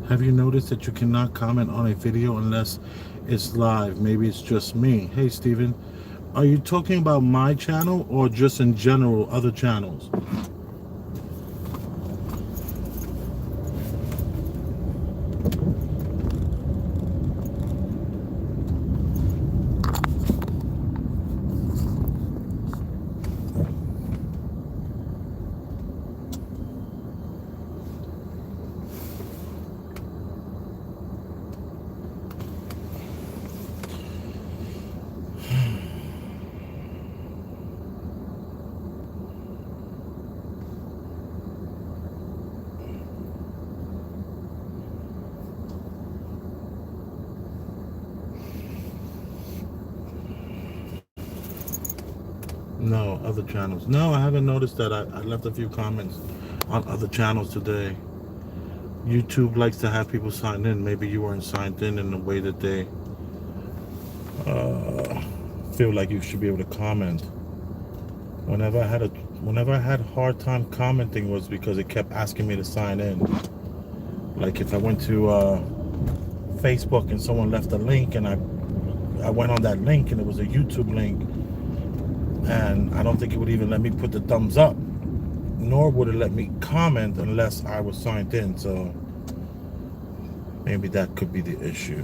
Have you noticed that you cannot comment on a video unless it's live? Maybe it's just me. Hey, Steven, are you talking about my channel or just in general other channels? No, other channels. No, I haven't noticed that. I left a few comments on other channels today. YouTube likes to have people sign in. Maybe you weren't signed in the way that they uh, feel like you should be able to comment. Whenever I had a hard time commenting was because it kept asking me to sign in. Like if I went to Facebook and someone left a link and I went on that link and it was a YouTube link, and I don't think it would even let me put the thumbs up, nor would it let me comment unless I was signed in. So maybe that could be the issue.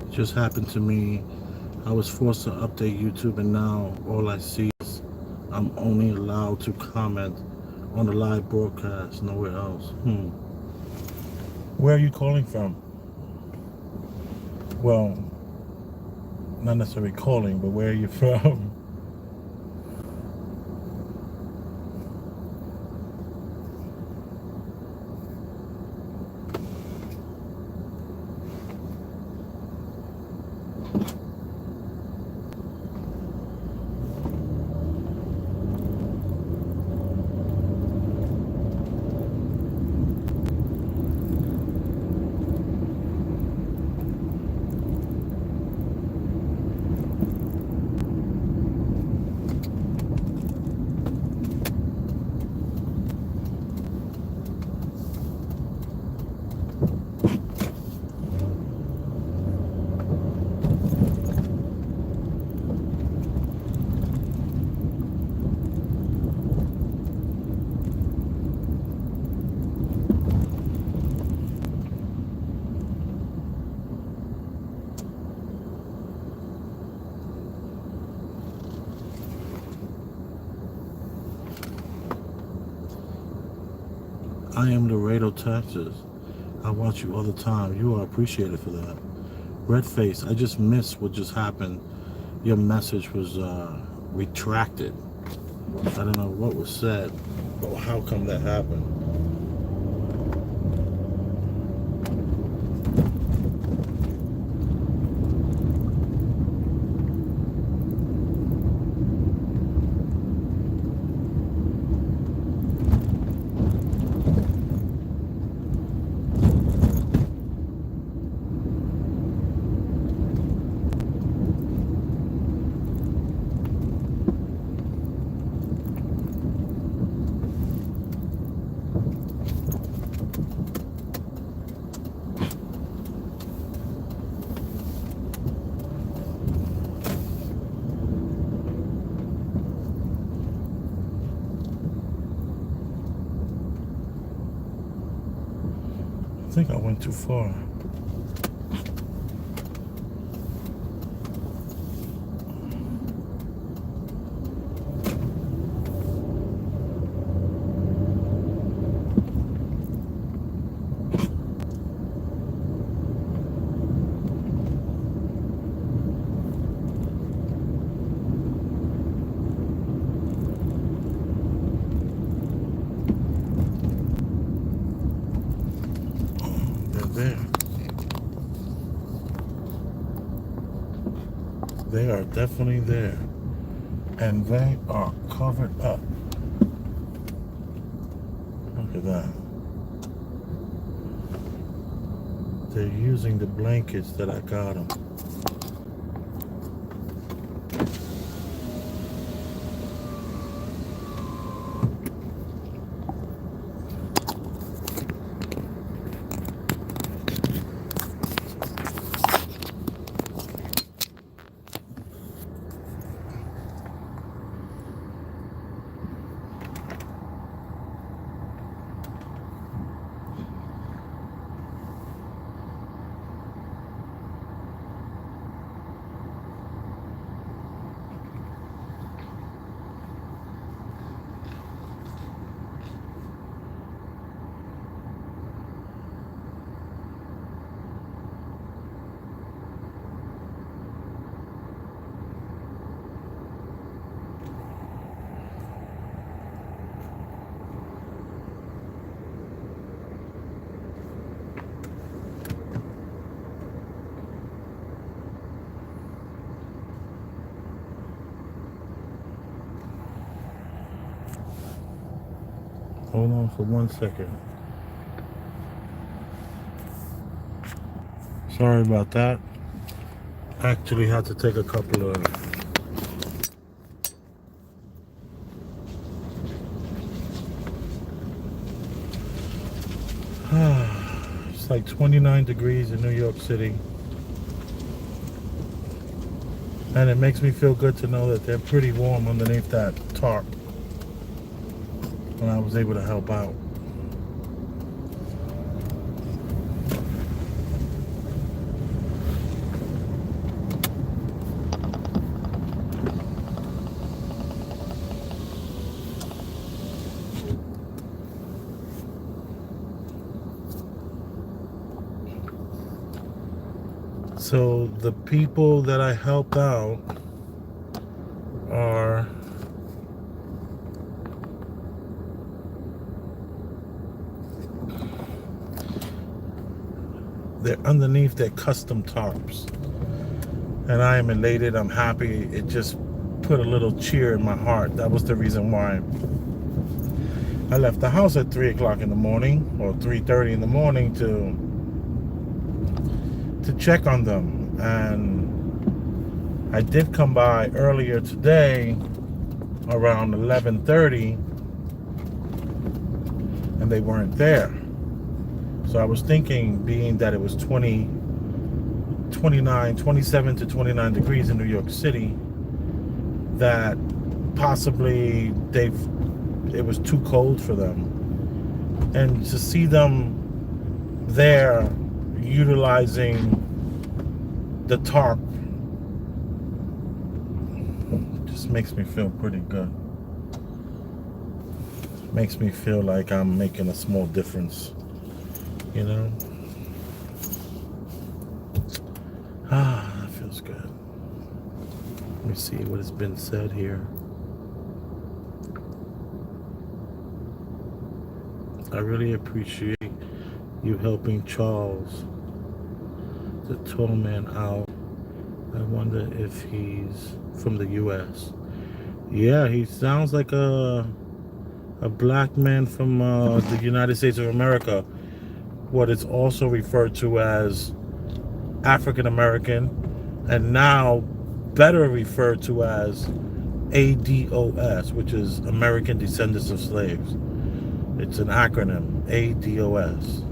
It just happened to me. I was forced to update YouTube, and now all I see is I'm only allowed to comment on the live broadcast, nowhere else. Where are you calling from? Well, not necessarily calling, but where are you from? I am Laredo, Texas. I watch you all the time. You are appreciated for that. Red face, I just missed what just happened. Your message was retracted. I don't know what was said, but how come that happened? I think I went too far. They're there. They are definitely there. And they are covered up. Look at that. They're using the blankets that I got them. Hold on for 1 second. Sorry about that. Actually had to take a couple of it's like 29 degrees in New York City. And it makes me feel good to know that they're pretty warm underneath that tarp. And I was able to help out. So the people that I helped out are they're underneath their custom tarps. And I am elated, I'm happy. It just put a little cheer in my heart. That was the reason why I left the house at 3 o'clock in the morning or 3:30 in the morning to check on them. And I did come by earlier today around 11:30 and they weren't there. So I was thinking, being that it was 27 to 29 degrees in New York City, that possibly it was too cold for them. And to see them there utilizing the tarp just makes me feel pretty good. makes me feel like I'm making a small difference, you know? That feels good. Let me see what has been said here. I really appreciate you helping Charles, the tall man, out. I wonder if he's from the U.S. Yeah, he sounds like a black man from the United States of America. What is also referred to as African American, and now better referred to as ADOS, which is American Descendants of Slaves. It's an acronym, ADOS.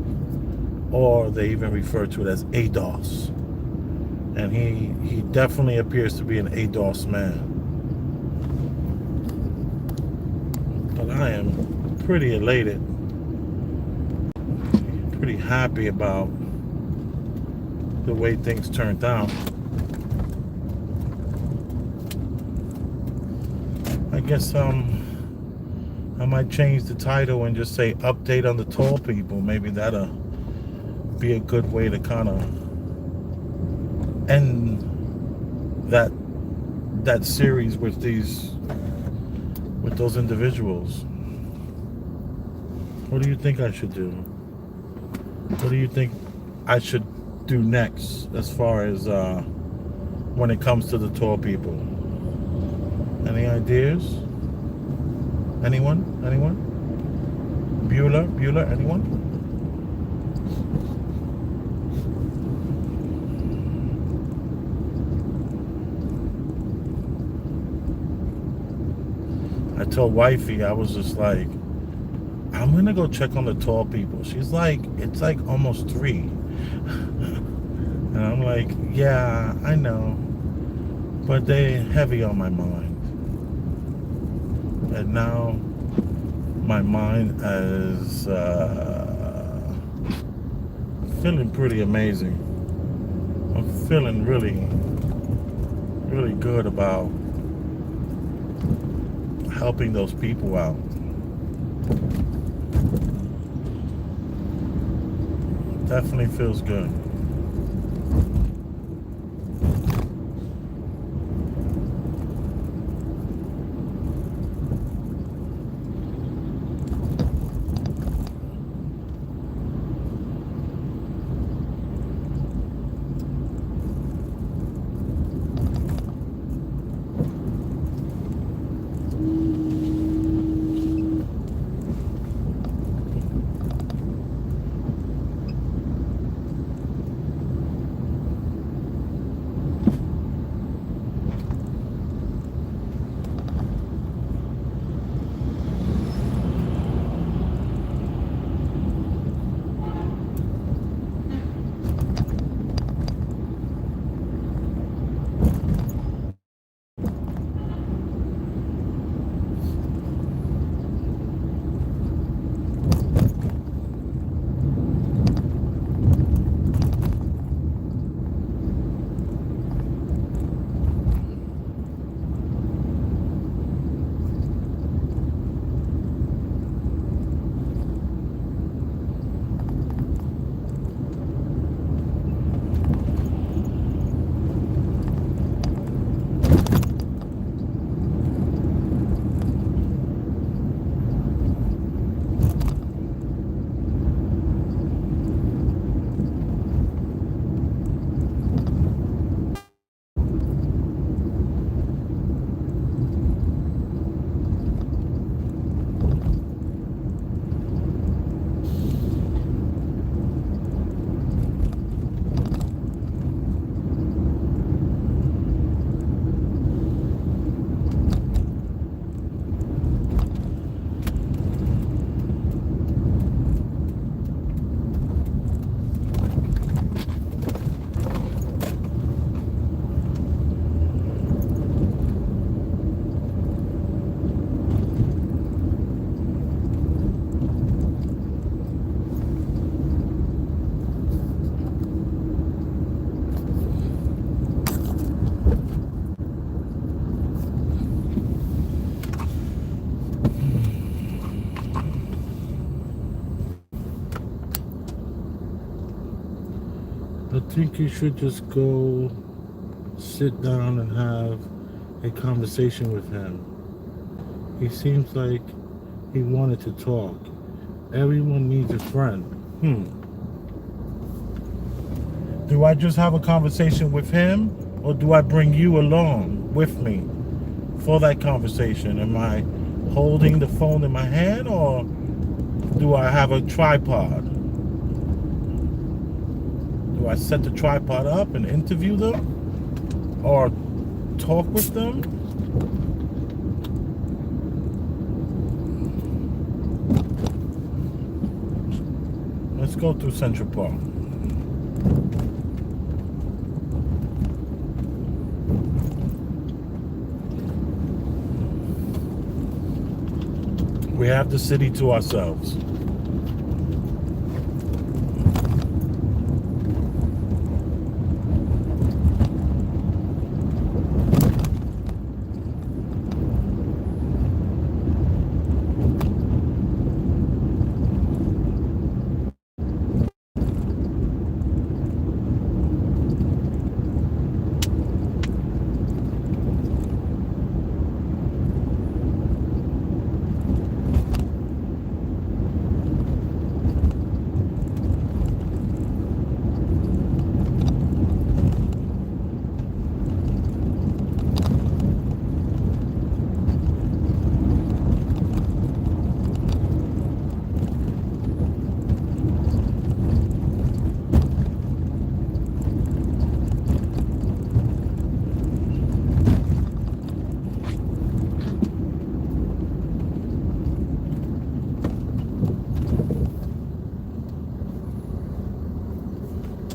Or they even refer to it as ADOS. And he definitely appears to be an ADOS man. But I am pretty elated, pretty happy about the way things turned out. I guess I might change the title and just say update on the tall people. Maybe that'll be a good way to kind of end that series with those individuals. What do you think I should do? What do you think I should do next as far as when it comes to the tall people? Any ideas? Anyone? Bueller, anyone? I told wifey, I was just like, I'm gonna go check on the tall people. She's like, it's like almost 3. And I'm like, yeah, I know, but they're heavy on my mind. And now my mind is feeling pretty amazing. I'm feeling really, really good about helping those people out. Definitely feels good. think you should just go sit down and have a conversation with him. He seems like he wanted to talk. Everyone needs a friend. Do I just have a conversation with him, or do I bring you along with me for that conversation? Am I holding the phone in my hand, or do I have a tripod? Do I set the tripod up and interview them, or talk with them? Let's go through Central Park. We have the city to ourselves.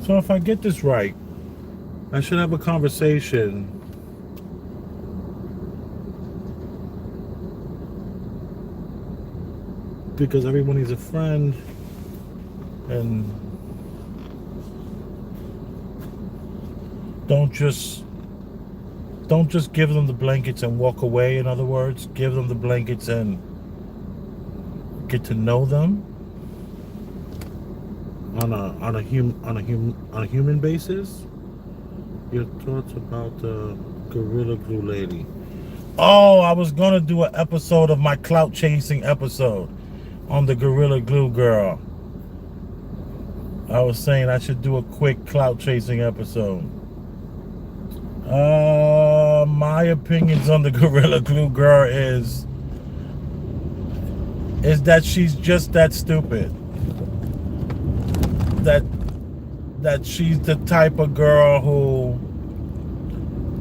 So if I get this right, I should have a conversation because everyone needs a friend, and don't just give them the blankets and walk away. In other words, give them the blankets and get to know them on a human basis. Your thoughts about the Gorilla Glue lady? Oh, I was gonna do an episode of my clout chasing episode on the Gorilla Glue girl. I was saying I should do a quick clout chasing episode. My opinions on the Gorilla Glue girl is that she's just that stupid. That she's the type of girl who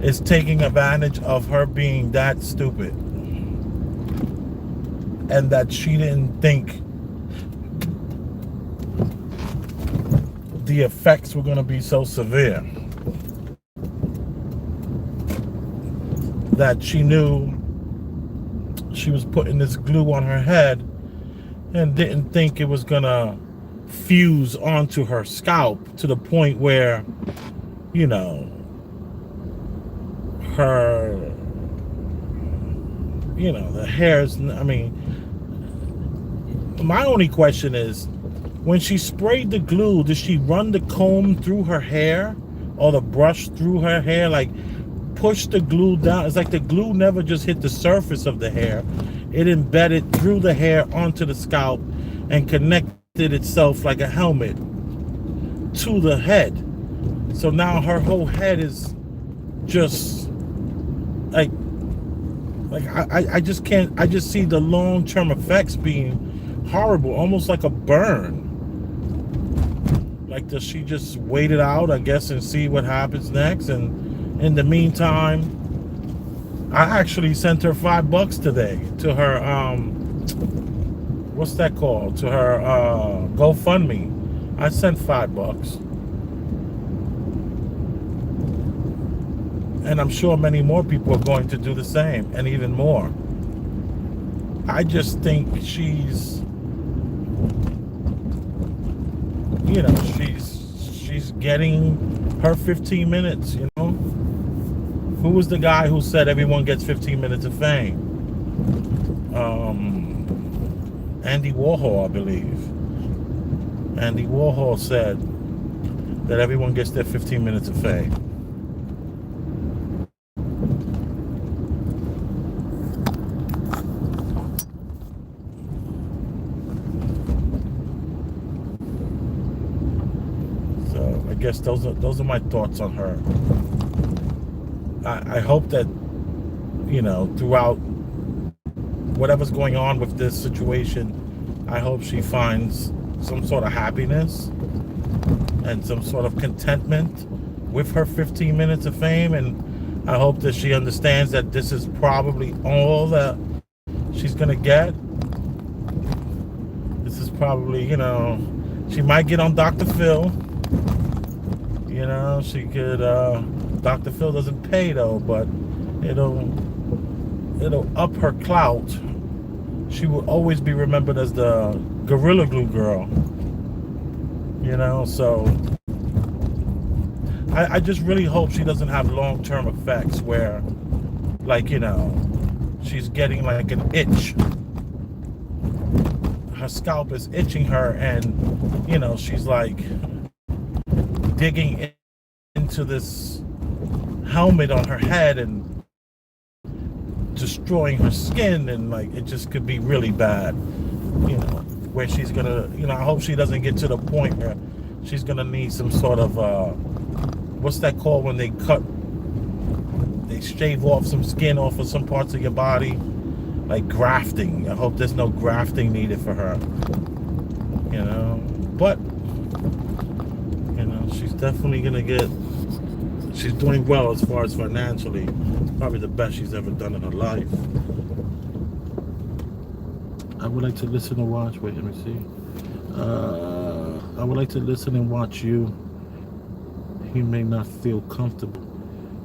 is taking advantage of her being that stupid, and that she didn't think the effects were going to be so severe, that she knew she was putting this glue on her head and didn't think it was going to fuse onto her scalp to the point where, you know, her, you know, the hairs. I mean, my only question is, when she sprayed the glue, did she run the comb through her hair or the brush through her hair, like push the glue down? It's like the glue never just hit the surface of the hair. It embedded through the hair onto the scalp and connected itself like a helmet to the head. So now her whole head is just like I just can't. I just see the long-term effects being horrible, almost like a burn. Like, does she just wait it out, I guess, and see what happens next? And in the meantime, I actually sent her $5 today to her what's that called? To her GoFundMe. I sent $5. And I'm sure many more people are going to do the same, and even more. I just think she's, you know, she's getting her 15 minutes, you know? Who was the guy who said everyone gets 15 minutes of fame? Andy Warhol, I believe. Andy Warhol said that everyone gets their 15 minutes of fame. So I guess those are my thoughts on her. I hope that, throughout whatever's going on with this situation, I hope she finds some sort of happiness and some sort of contentment with her 15 minutes of fame. And I hope that she understands that this is probably all that she's going to get. This is probably, she might get on Dr. Phil. She could, Dr. Phil doesn't pay though, but it'll up her clout. She will always be remembered as the Gorilla Glue girl. So I just really hope she doesn't have long-term effects where, she's getting like an itch. Her scalp is itching her, and, she's like digging into this helmet on her head and destroying her skin, and it just could be really bad, where she's gonna, I hope she doesn't get to the point where she's gonna need some sort of what's that called when they shave off some skin off of some parts of your body, like grafting. I hope there's no grafting needed for her, but she's definitely gonna she's doing well as far as financially. Probably the best she's ever done in her life. I would like to listen and watch. Wait, let me see. I would like to listen and watch you. He may not feel comfortable.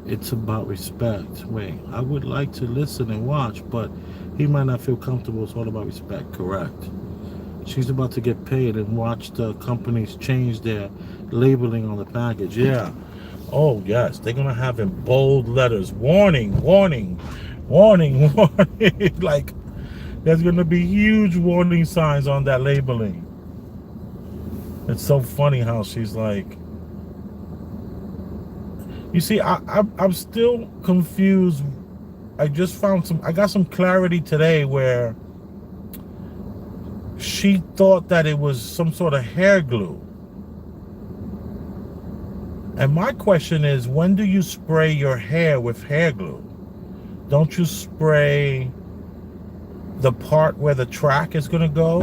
It's about respect. Wait, I would like to listen and watch, but he might not feel comfortable. It's all about respect. Correct. She's about to get paid and watch the companies change their labeling on the package. Yeah. Oh, yes. They're going to have in bold letters. Warning, warning, warning, warning. There's going to be huge warning signs on that labeling. It's so funny how she's like... You see, I'm still confused. I got some clarity today where she thought that it was some sort of hair glue. And my question is, when do you spray your hair with hair glue? Don't you spray the part where the track is going to go?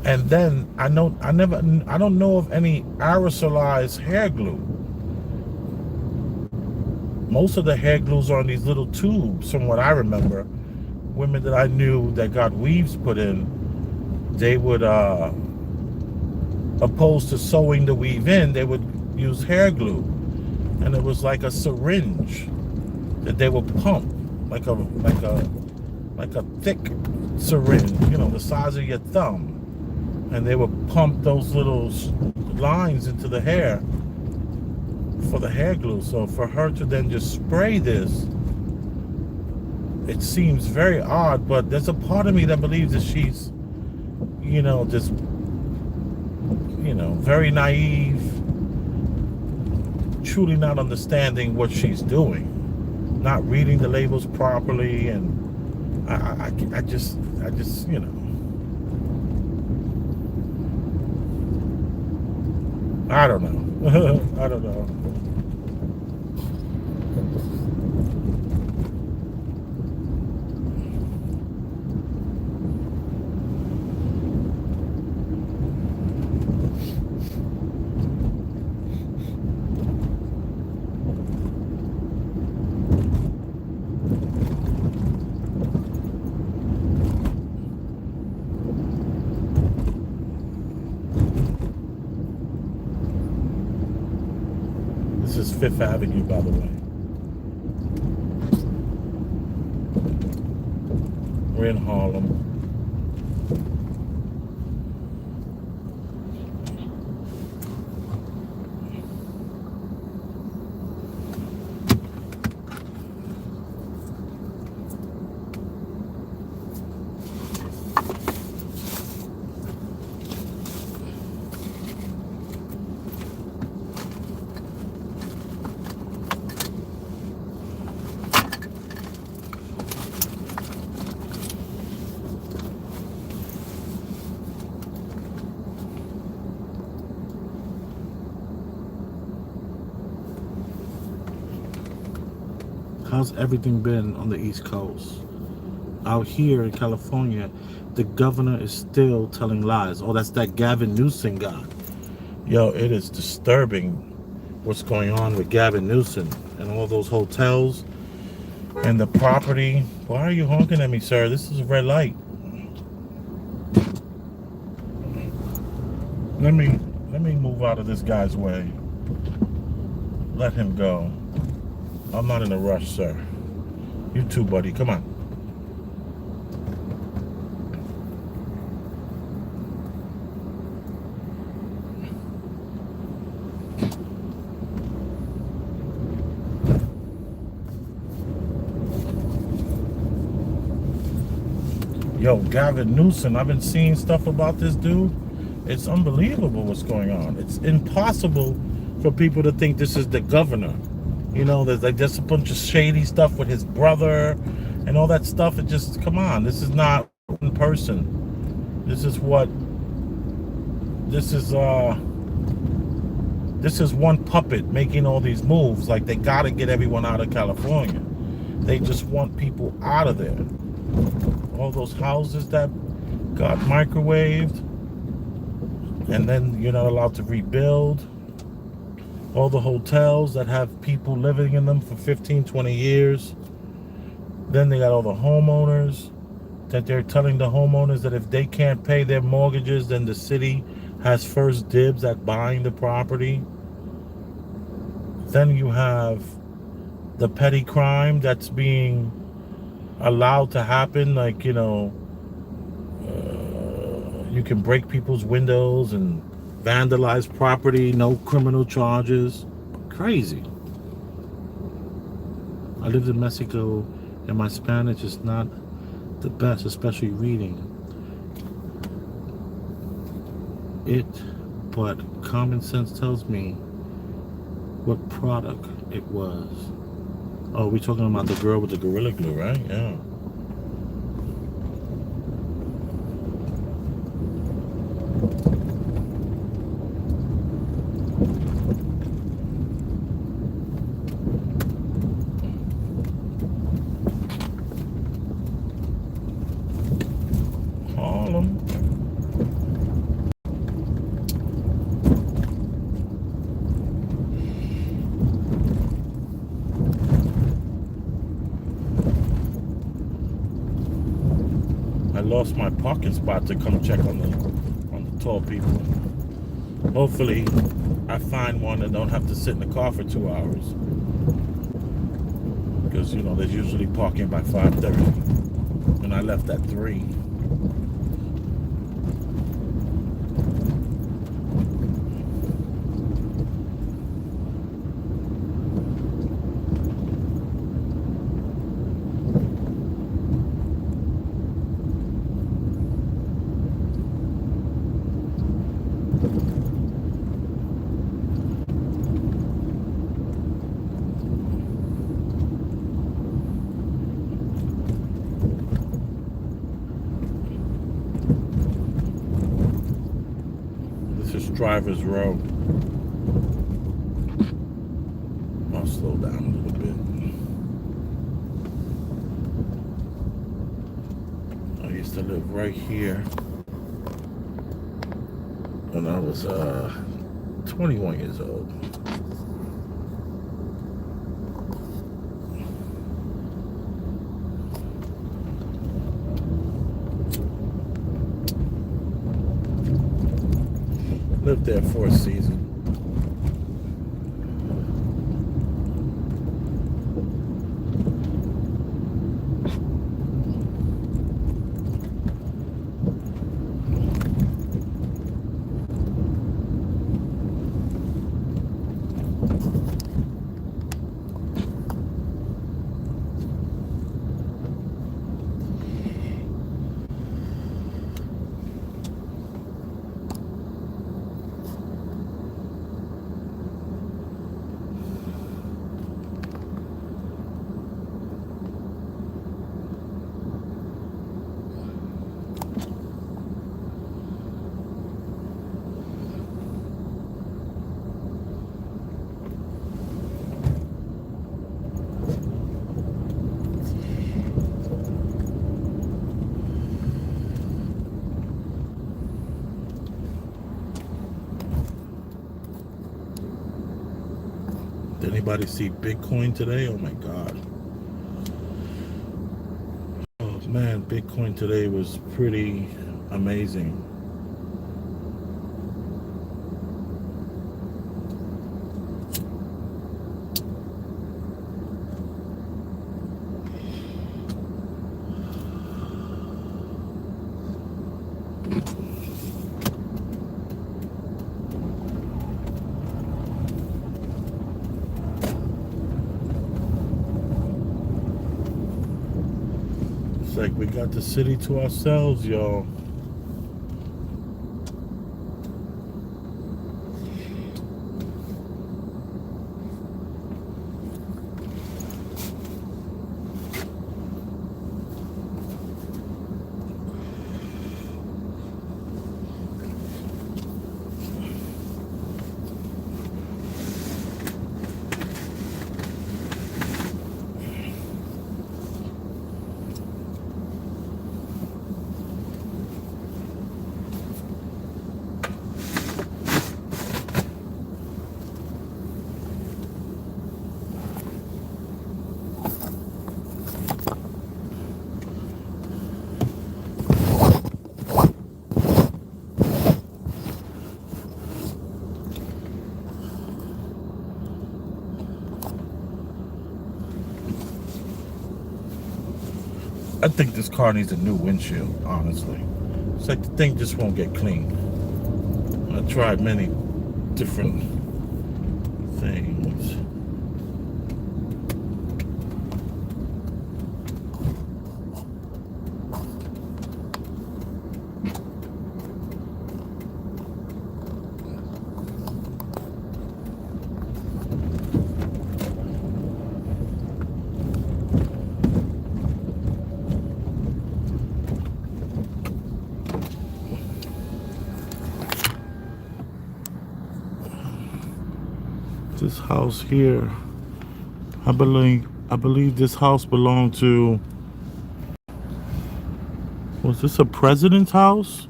And then I don't know of any aerosolized hair glue. Most of the hair glues are in these little tubes, from what I remember. Women that I knew that got weaves put in, they would, opposed to sewing the weave in, they would use hair glue. And it was like a syringe that they would pump, like a thick syringe, the size of your thumb. And they would pump those little lines into the hair for the hair glue. So for her to then just spray this, it seems very odd, but there's a part of me that believes that she's, just, very naive, truly not understanding what she's doing, not reading the labels properly, and I just, I don't know. I don't know. This is Fifth Avenue, by the way. We're in Harlem. How's everything been on the East Coast? Out here in California, the governor is still telling lies. Oh, that's that Gavin Newsom guy. Yo, it is disturbing what's going on with Gavin Newsom and all those hotels and the property. Why are you honking at me, sir? This is a red light. Let me move out of this guy's way. Let him go. I'm not in a rush, sir. You too, buddy. Come on. Yo, Gavin Newsom, I've been seeing stuff about this dude. It's unbelievable what's going on. It's impossible for people to think this is the governor. You know, there's like just a bunch of shady stuff with his brother and all that stuff. It just, come on, this is not one person. This is one puppet making all these moves. Like, they gotta get everyone out of California. They just want people out of there. All those houses that got microwaved and then you're not allowed to rebuild. All the hotels that have people living in them for 15, 20 years. Then they got all the homeowners that they're telling the homeowners that if they can't pay their mortgages, then the city has first dibs at buying the property. Then you have the petty crime that's being allowed to happen, like, you know, you can break people's windows and vandalize property, no criminal charges. Crazy. I lived in Mexico and my Spanish is not the best, especially reading it, but common sense tells me what product it was. Oh, we're talking about the girl with the Gorilla Glue, right? Yeah. Harlem. I lost my parking spot to come check on the tall people. Hopefully, I find one and don't have to sit in the car for 2 hours. Because, you know, there's usually parking by 5:30. And I left at 3. Driver's Row. I'll slow down a little bit. I used to live right here when I was 21 years old. Lived there for a season. Did anybody see Bitcoin today? Oh my God. Oh man, Bitcoin today was pretty amazing. It's like we got the city to ourselves, y'all. I think this car needs a new windshield, honestly. It's like the thing just won't get clean. I tried many different things. This house here, I believe this house belonged to, was this a president's house?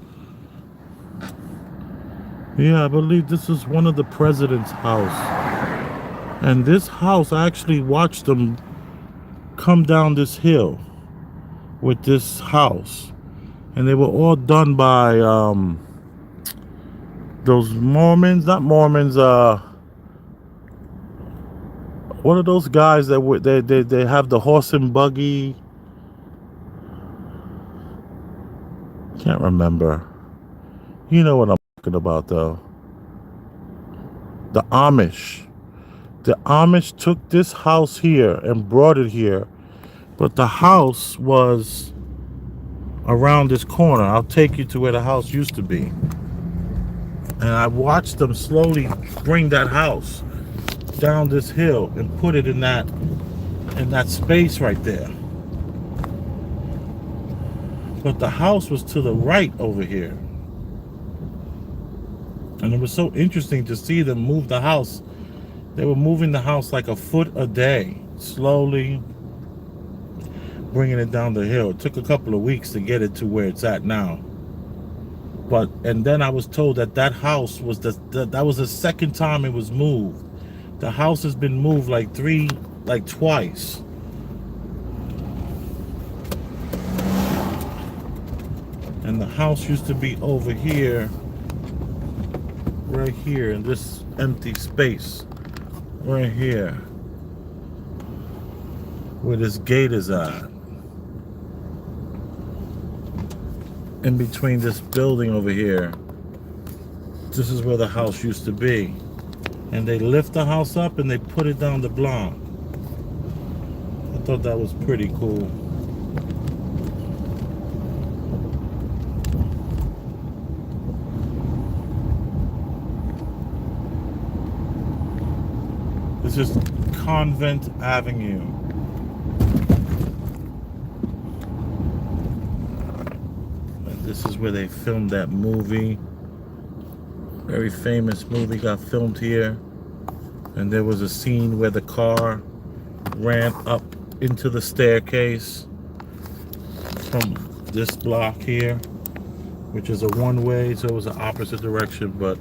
Yeah, I believe this is one of the president's house. And this house, I actually watched them come down this hill with this house. And they were all done by those Mormons, not Mormons, what are those guys that they have the horse and buggy? Can't remember. You know what I'm talking about though. The Amish. The Amish took this house here and brought it here, but the house was around this corner. I'll take you to where the house used to be. And I watched them slowly bring that house down this hill and put it in that space right there. But the house was to the right over here. And it was so interesting to see them move the house. They were moving the house like a foot a day, slowly bringing it down the hill. It took a couple of weeks to get it to where it's at now. And then I was told that house was that was the second time it was moved. The house has been moved like twice. And the house used to be over here, right here in this empty space, right here, where this gate is at. In between this building over here, this is where the house used to be. And they lift the house up and they put it down the block. I thought that was pretty cool. This is Convent Avenue. And this is where they filmed that movie. Very famous movie got filmed here. And there was a scene where the car ran up into the staircase from this block here, which is a one-way, so it was an opposite direction. But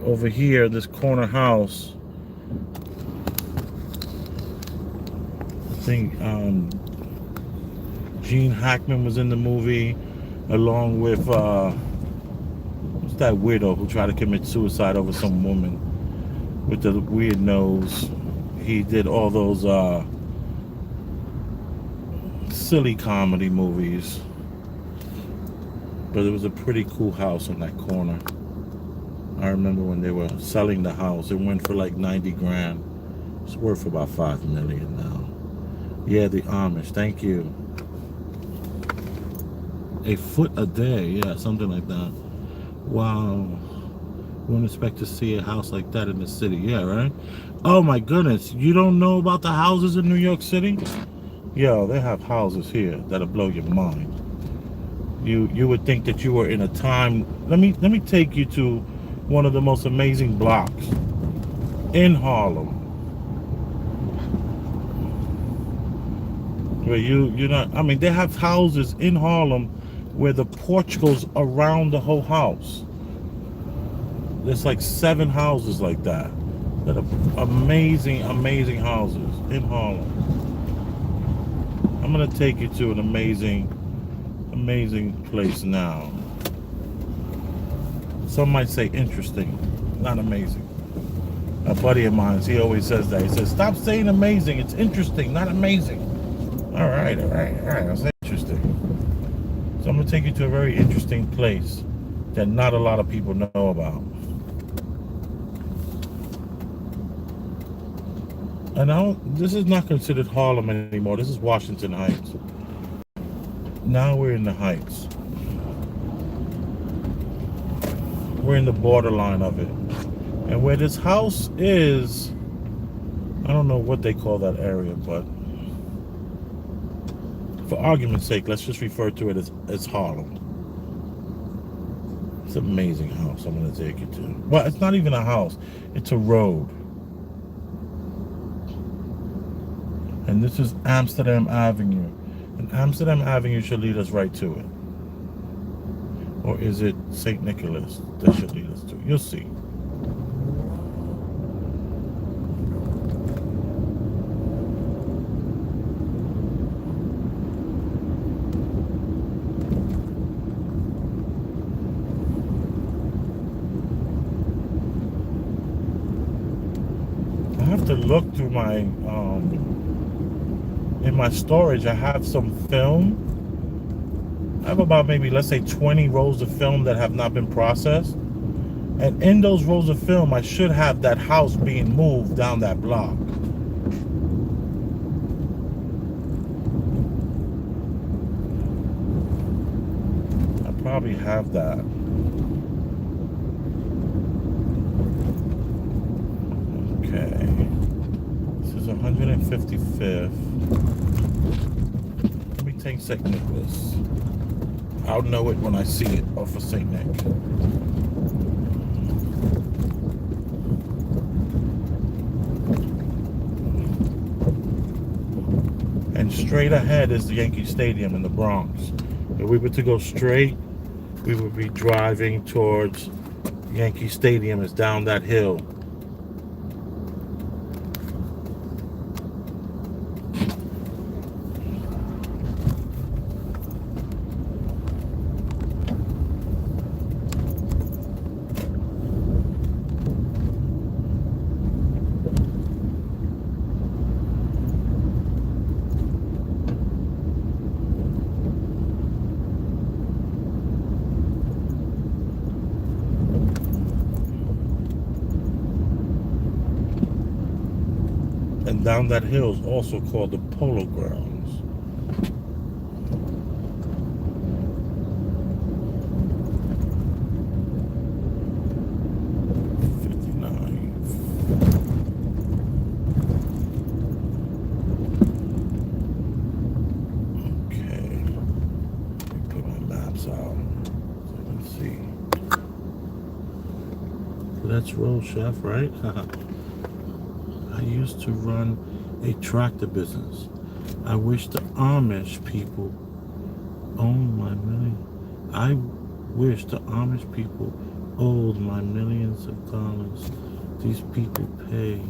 over here, this corner house, think Gene Hackman was in the movie, along with what's that widow who tried to commit suicide over some woman with the weird nose. He did all those silly comedy movies. But it was a pretty cool house on that corner. I remember when they were selling the house, it went for like 90 grand. It's worth about 5 million now. Yeah, the Amish, thank you. A foot a day, yeah, something like that. Wow. Wouldn't expect to see a house like that in the city, yeah, right? Oh my goodness, you don't know about the houses in New York City? Yo, they have houses here that'll blow your mind. You would think that you were in a time. Let me take you to one of the most amazing blocks in Harlem. Where you're not, I mean, they have houses in Harlem where the porch goes around the whole house. There's like 7 houses like that are amazing houses in Harlem. I'm gonna take you to an amazing place now. Some might say interesting, not amazing. A buddy of mine, he always says that. He says, stop saying amazing, it's interesting, not amazing. All right, I'll say interesting. So I'm gonna take you to a very interesting place that not a lot of people know about. And this is not considered Harlem anymore. This is Washington Heights. Now we're in the Heights. We're in the borderline of it. And where this house is, I don't know what they call that area, but for argument's sake, let's just refer to it as Harlem. It's an amazing house I'm going to take you to. Well, it's not even a house. It's a road. And this is Amsterdam Avenue. And Amsterdam Avenue should lead us right to it. Or is it St. Nicholas that should lead us to it? You'll see. I have to look through my in my storage. I have some film. I have about maybe, let's say, 20 rolls of film that have not been processed. And in those rolls of film, I should have that house being moved down that block. I probably have that. Okay. This is 155th. Let me take St. Nicholas. I'll know it when I see it off of St. Nick. And straight ahead is the Yankee Stadium in the Bronx. If we were to go straight, we would be driving towards Yankee Stadium. It's down that hill. And down that hill is also called the Polo Grounds. Okay. Let me put my maps out so I can see. Let's roll, chef, right? I used to run a tractor business. I wish the Amish people owned my million. I wish the Amish people owed my millions of dollars. These people pay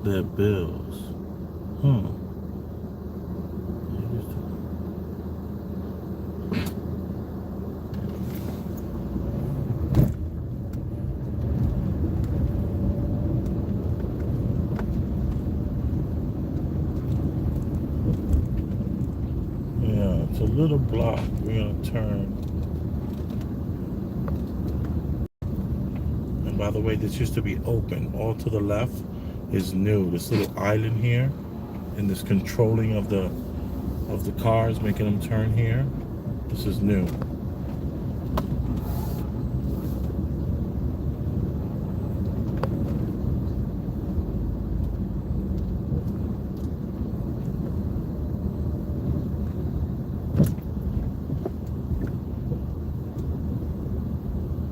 their bills. It's a little block. We're gonna turn. And by the way, this used to be open. All to the left is new. This little island here, and this controlling of the cars, making them turn here. This is new.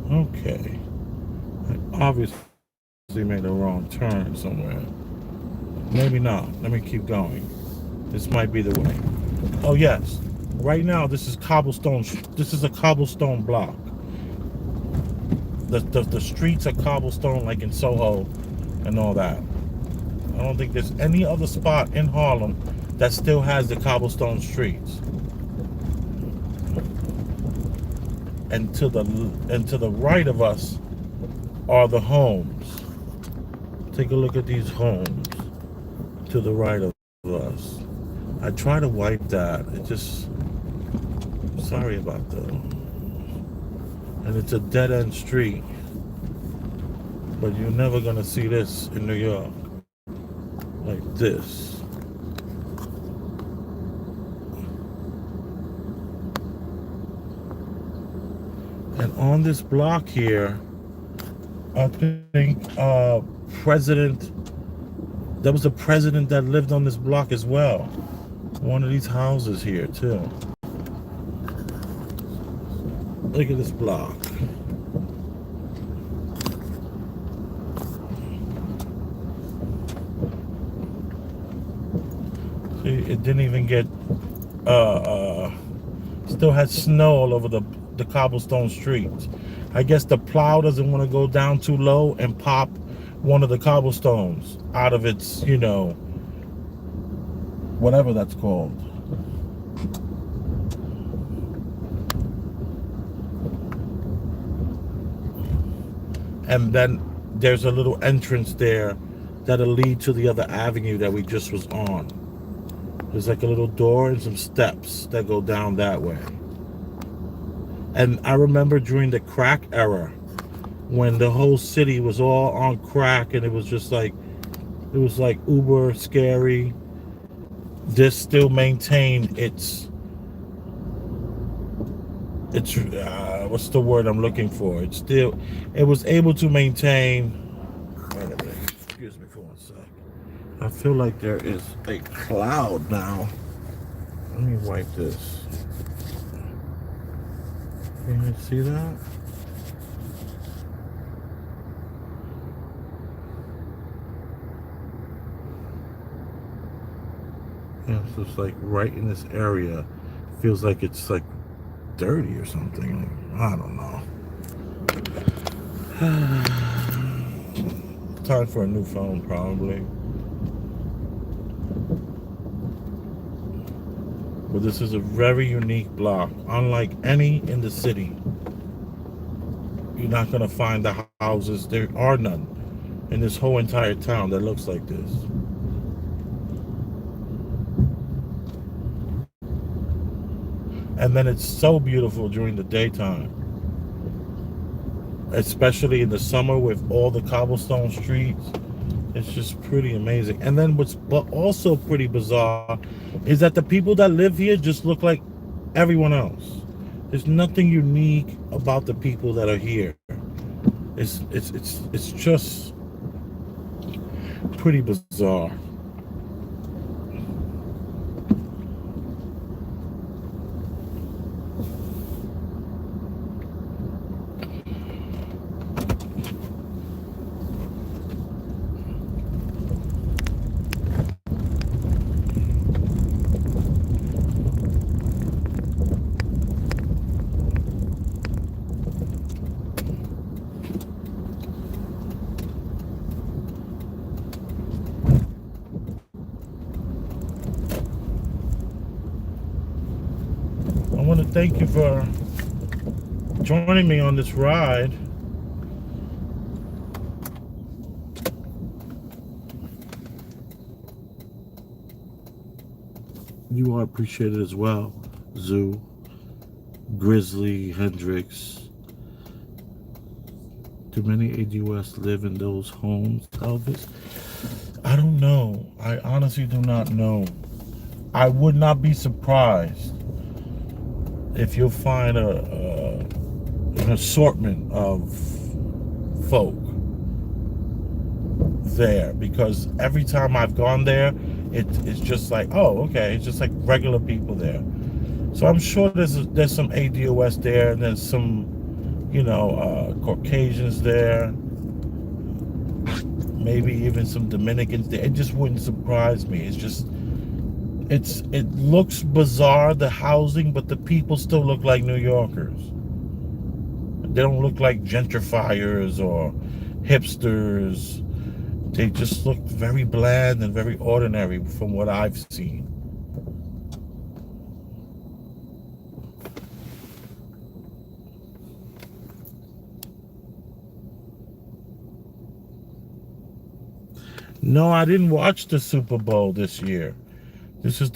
Okay. I obviously made a wrong turn somewhere. Maybe not. Let me keep going. This might be the way. Oh yes. Right now this is cobblestone. This is a cobblestone block. The streets are cobblestone like in Soho and all that. I don't think there's any other spot in Harlem that still has the cobblestone streets. And to the right of us are the homes. Take a look at these homes to the right of us. I try to wipe that. It just, sorry about that. And it's a dead-end street. But you're never gonna see this in New York. Like this. And on this block here, I think there was a president that lived on this block as well. One of these houses here too. Look at this block. See, it didn't even get, still had snow all over the cobblestone streets. I guess the plow doesn't want to go down too low and pop one of the cobblestones out of its, you know, whatever that's called. And then there's a little entrance there that'll lead to the other avenue that we just was on. There's like a little door and some steps that go down that way. And I remember during the crack era, when the whole city was all on crack and it was just like, it was like uber scary. This still maintained its what's the word I'm looking for? It was able to maintain. Wait a minute, excuse me for 1 sec. I feel like there is a cloud now. Let me wipe this. Can you see that? Yeah, so it's like right in this area. Feels like it's like dirty or something. I don't know. Time for a new phone, probably. But this is a very unique block, unlike any in the city. You're not gonna find the houses. There are none in this whole entire town that looks like this. And then it's so beautiful during the daytime, especially in the summer with all the cobblestone streets. It's just pretty amazing. And then what's also pretty bizarre is that the people that live here just look like everyone else. There's nothing unique about the people that are here. It's just pretty bizarre. I want to thank you for joining me on this ride. You are appreciated as well. Zoo, Grizzly, Hendrix. Do many ADOS live in those homes, Elvis? I don't know. I honestly do not know. I would not be surprised if you'll find an assortment of folk there, because every time I've gone there, it's just like, oh, okay, it's just like regular people there. So I'm sure there's some ADOS there, and there's some, Caucasians there, maybe even some Dominicans there. It just wouldn't surprise me. It looks bizarre, the housing, but the people still look like New Yorkers. They don't look like gentrifiers or hipsters. They just look very bland and very ordinary from what I've seen. No, I didn't watch the Super Bowl this year. This is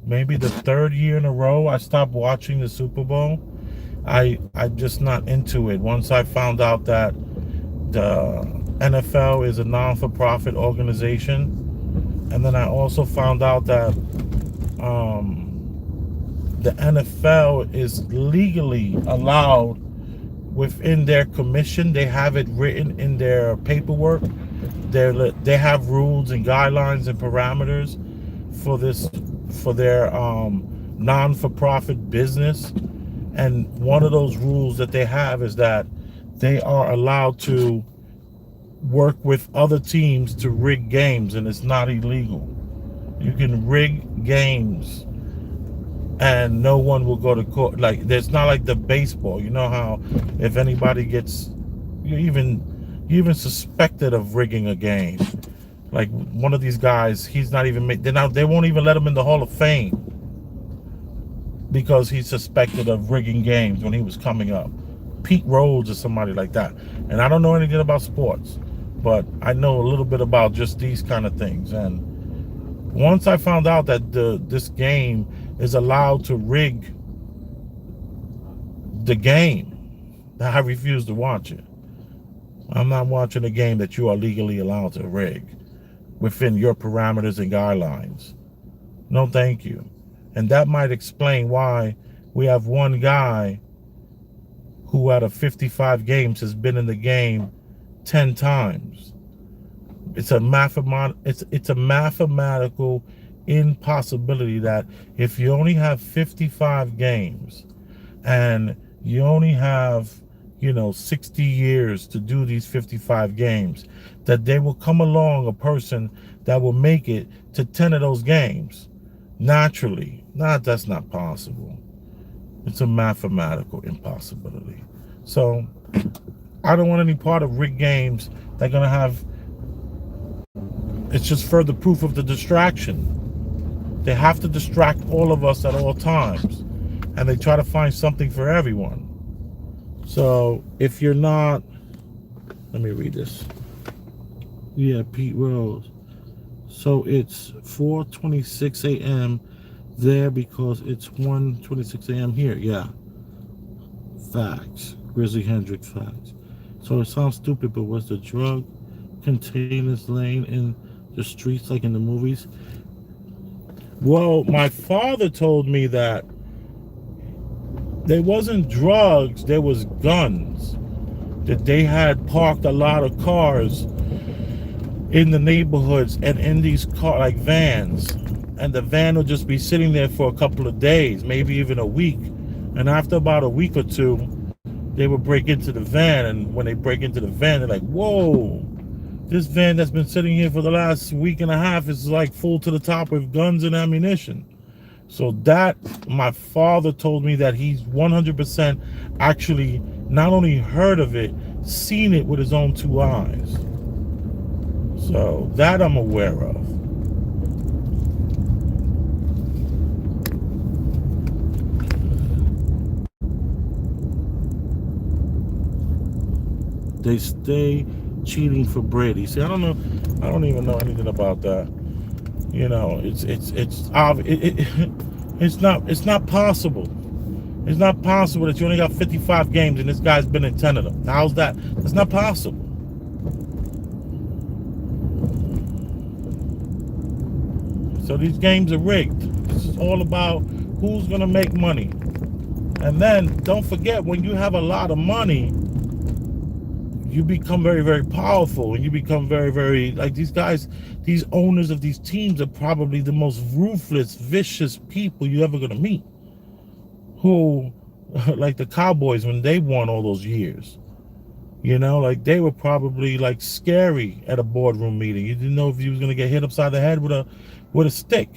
maybe the third year in a row I stopped watching the Super Bowl. I'm just not into it. Once I found out that the NFL is a non-for-profit organization, and then I also found out that the NFL is legally allowed within their commission. They have it written in their paperwork. They have rules and guidelines and parameters for their non-for-profit business. And one of those rules that they have is that they are allowed to work with other teams to rig games, and it's not illegal. You can rig games and no one will go to court. Like, there's not like the baseball. You know how if anybody gets even suspected of rigging a game, like one of these guys, he's not even they won't even let him in the Hall of Fame because he's suspected of rigging games when he was coming up. Pete Rose or somebody like that. And I don't know anything about sports, but I know a little bit about just these kind of things. And once I found out that this game is allowed to rig the game, I refuse to watch it. I'm not watching a game that you are legally allowed to rig within your parameters and guidelines. No, thank you. And that might explain why we have one guy who out of 55 games has been in the game 10 times. It's a mathematical impossibility that if you only have 55 games and you only have 60 years to do these 55 games, that there will come along a person that will make it to 10 of those games naturally. That's not possible. It's a mathematical impossibility. So I don't want any part of rigged games. They're gonna have, it's just further proof of the distraction. They have to distract all of us at all times, and they try to find something for everyone. So if you're not, let me read this. Yeah, Pete Rose. So it's 4:26 a.m. there because it's 1:26 a.m. here. Yeah. Facts. Grizzly Hendrix facts. So it sounds stupid, but was the drug containers laying in the streets like in the movies? Well, my father told me that there wasn't drugs, there was guns. That they had parked a lot of cars in the neighborhoods and in these like vans. And the van will just be sitting there for a couple of days, maybe even a week. And after about a week or two, they would break into the van. And when they break into the van, they're like, whoa, this van that's been sitting here for the last week and a half is like full to the top with guns and ammunition. So that, my father told me that he's 100% actually not only heard of it, seen it with his own two eyes. So that I'm aware of. They stay cheating for Brady. See, I don't know. I don't even know anything about that. It's It's not possible. It's not possible that you only got 55 games and this guy's been in 10 of them. How's that? That's not possible. So these games are rigged. This is all about who's going to make money. And then don't forget, when you have a lot of money, you become very, very powerful, and you become very, very, like, these guys, these owners of these teams are probably the most ruthless, vicious people you're ever going to meet. Who, like the Cowboys, when they won all those years, you know, like, they were probably like scary at a boardroom meeting. You didn't know if you was going to get hit upside the head with a stick.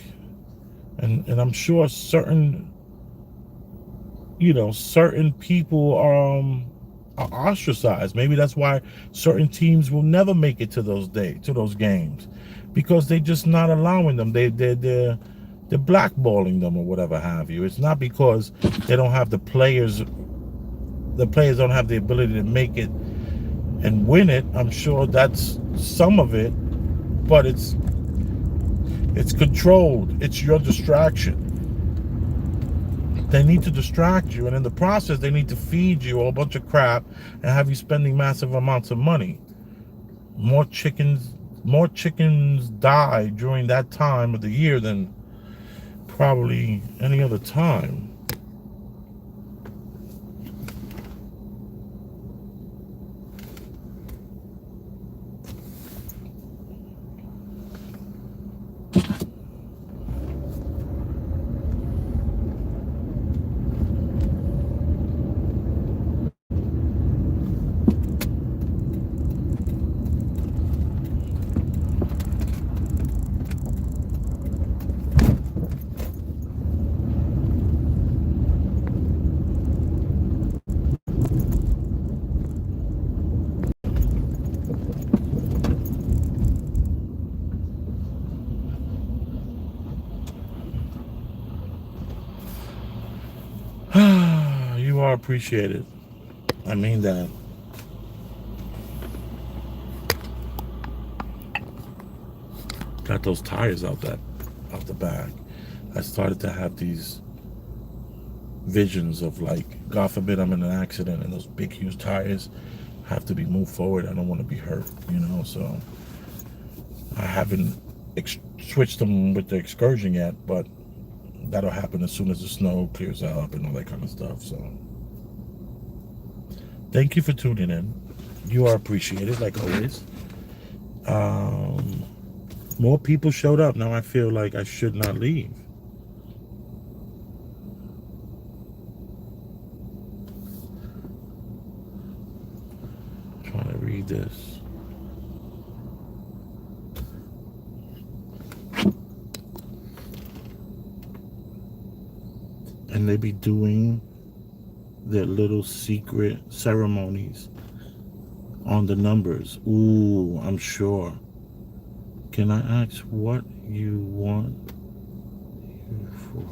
And I'm sure certain, you know, certain people are ostracized. Maybe that's why certain teams will never make it to those games, because they're just not allowing them. They're blackballing them or whatever have you. It's not because they don't have the players. The players don't have the ability to make it and win it. I'm sure that's some of it, but it's controlled. It's your distraction. They need to distract you, and in the process, they need to feed you a whole bunch of crap and have you spending massive amounts of money. More chickens die during that time of the year than probably any other time. You are appreciated. I mean that. Got those tires out the back. I started to have these visions of, like, God forbid I'm in an accident and those big huge tires have to be moved forward. I don't want to be hurt, you know. So I haven't switched them with the Excursion yet, but that'll happen as soon as the snow clears up and all that kind of stuff. So thank you for tuning in. You are appreciated, like always. More people showed up. Now I feel like I should not leave. I'm trying to read this. And they be doing their little secret ceremonies on the numbers. Ooh, I'm sure. Can I ask what you want for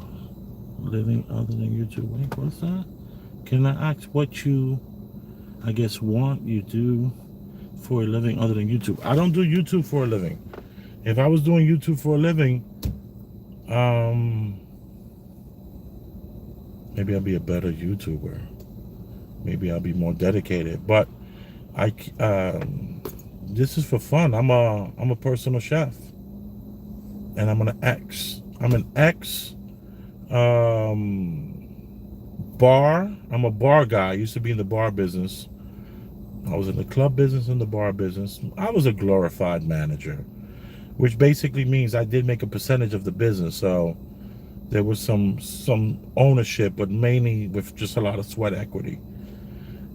living other than YouTube? Wait, what's that? Can I ask what you, I guess, want you do for a living other than YouTube? I don't do YouTube for a living. If I was doing YouTube for a living, maybe I'll be a better YouTuber. Maybe I'll be more dedicated. But this is for fun. I'm a personal chef, and I'm an ex bar. I'm a bar guy. I used to be in the bar business. I was in the club business and the bar business. I was a glorified manager, which basically means I did make a percentage of the business. So there was some ownership, but mainly with just a lot of sweat equity.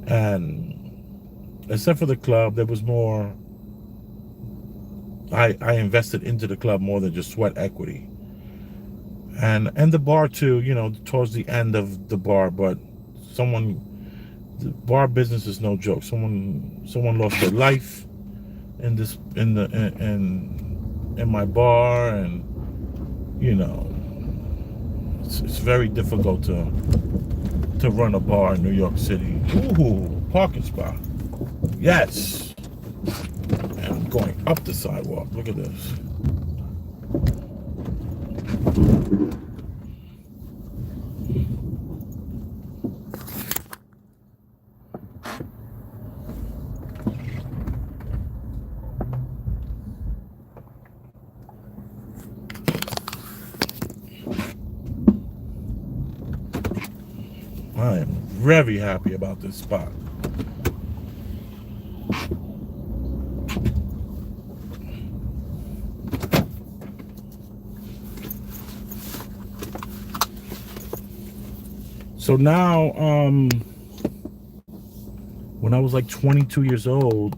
And except for the club, there was more. I invested into the club more than just sweat equity. And the bar too, you know, towards the end of the bar. But the bar business is no joke. Someone lost their life in my bar, and you know, it's very difficult to run a bar in New York City. Ooh, parking spot. Yes. And I'm going up the sidewalk. Look at this. I am very happy about this spot. So now, when I was like 22 years old,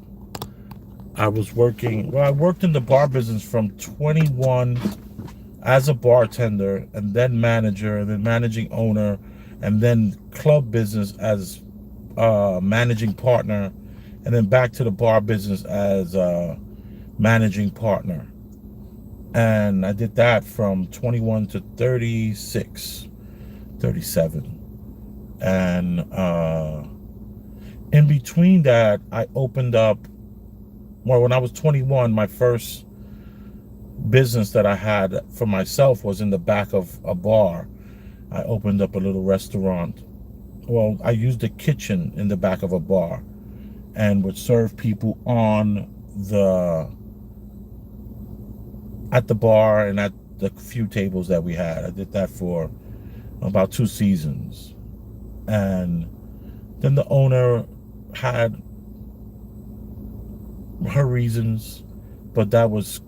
I was working. Well, I worked in the bar business from 21 as a bartender, and then manager, and then managing owner, and then club business as managing partner, and then back to the bar business as managing partner. And I did that from 21 to 36, 37. And in between that, I opened up, well, when I was 21, my first business that I had for myself was in the back of a bar. I opened up a little restaurant. Well, I used the kitchen in the back of a bar and would serve people at the bar and at the few tables that we had. I did that for about 2 seasons. And then the owner had her reasons, but that was,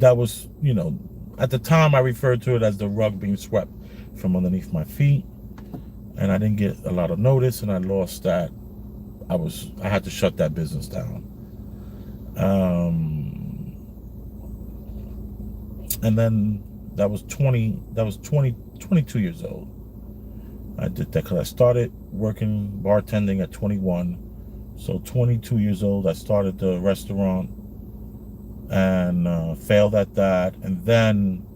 at the time I referred to it as the rug being swept from underneath my feet, and I didn't get a lot of notice, and I lost that. I had to shut that business down. And then that was 22 years old. I did that because I started working bartending at 21. So 22 years old, I started the restaurant and failed at that. And then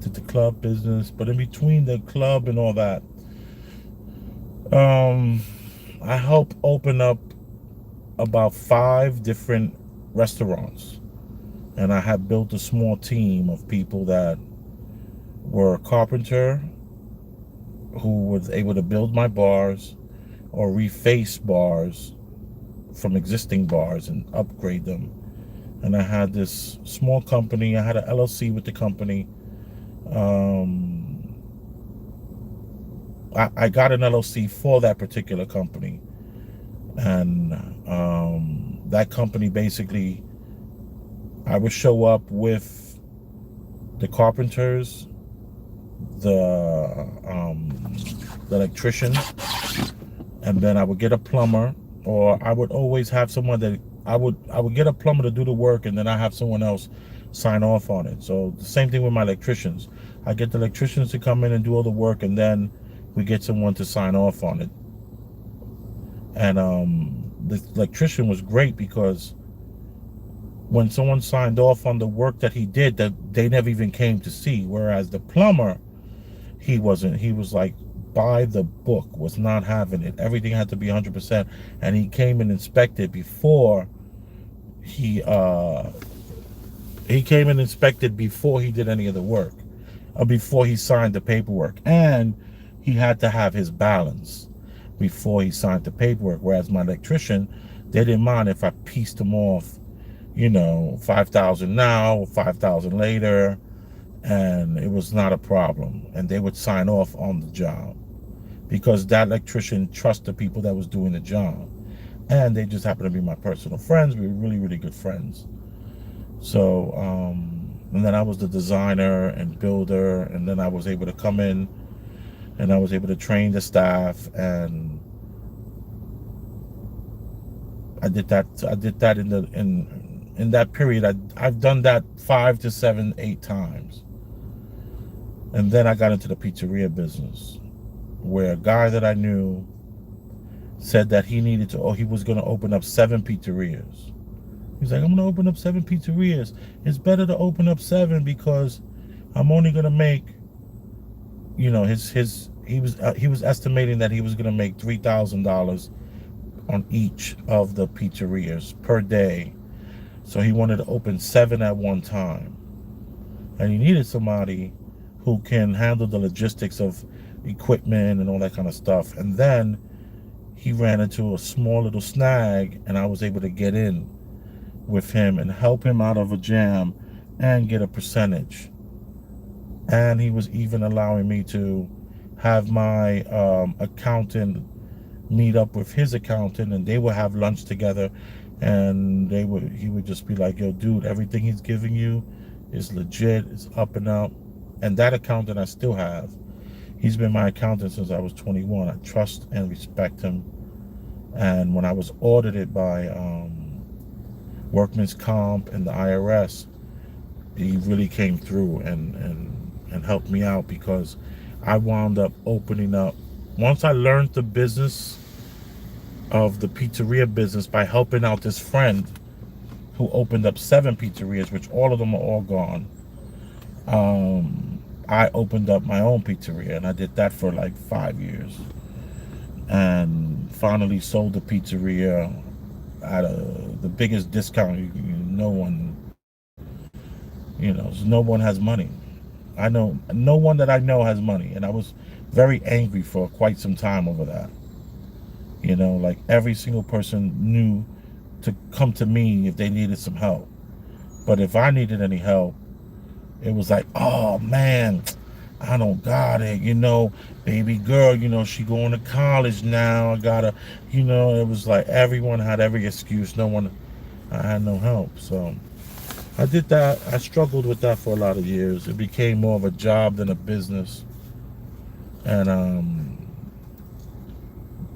did the club business. But in between the club and all that, I helped open up about 5 different restaurants. And I had built a small team of people that were a carpenter who was able to build my bars or reface bars from existing bars and upgrade them. And I had this small company. I had an LLC with the company. I got an LLC for that particular company. And that company basically, I would show up with the carpenters, the electrician, and then I would get a plumber, or I would always have someone that I would get a plumber to do the work, and then I have someone else sign off on it. So the same thing with my electricians. I get the electricians to come in and do all the work, and then we get someone to sign off on it. And the electrician was great because when someone signed off on the work that he did, that they never even came to see. Whereas the plumber, he was like by the book, was not having it. Everything had to be 100%. And he came and inspected before he came and inspected before he did any of the work, or before he signed the paperwork. And he had to have his balance before he signed the paperwork. Whereas my electrician, they didn't mind if I pieced them off, $5,000 now, $5,000 later, and it was not a problem. And they would sign off on the job because that electrician trusts the people that was doing the job. And they just happened to be my personal friends. We were really, really good friends. So, and then I was the designer and builder, and then I was able to come in and I was able to train the staff, and I did that in that period. I've done that 5 to 7, 8 times. And then I got into the pizzeria business, where a guy that I knew said that he was going to open up 7 pizzerias. He's like, I'm going to open up 7 pizzerias. It's better to open up 7 because I'm only going to make, he was estimating that he was going to make $3,000 on each of the pizzerias per day. So he wanted to open 7 at one time. And he needed somebody who can handle the logistics of equipment and all that kind of stuff. And then he ran into a small little snag, and I was able to get in with him and help him out of a jam and get a percentage. And he was even allowing me to have my accountant meet up with his accountant, and they would have lunch together, and he would just be like, yo dude, everything he's giving you is legit, it's up and up. And that accountant I still have. He's been my accountant since I was 21. I trust and respect him. And when I was audited by Workman's Comp and the IRS, he really came through and helped me out, because I wound up opening up, once I learned the business of the pizzeria business by helping out this friend who opened up 7 pizzerias, which all of them are all gone. I opened up my own pizzeria, and I did that for like 5 years, and finally sold the pizzeria at the biggest discount. No one, no one has money. I know no one that I know has money, and I was very angry for quite some time over that. Like every single person knew to come to me if they needed some help. But if I needed any help, it was like, oh man, I don't got it, baby girl, she going to college now. I gotta, it was like everyone had every excuse. I had no help. So I did that. I struggled with that for a lot of years. It became more of a job than a business. And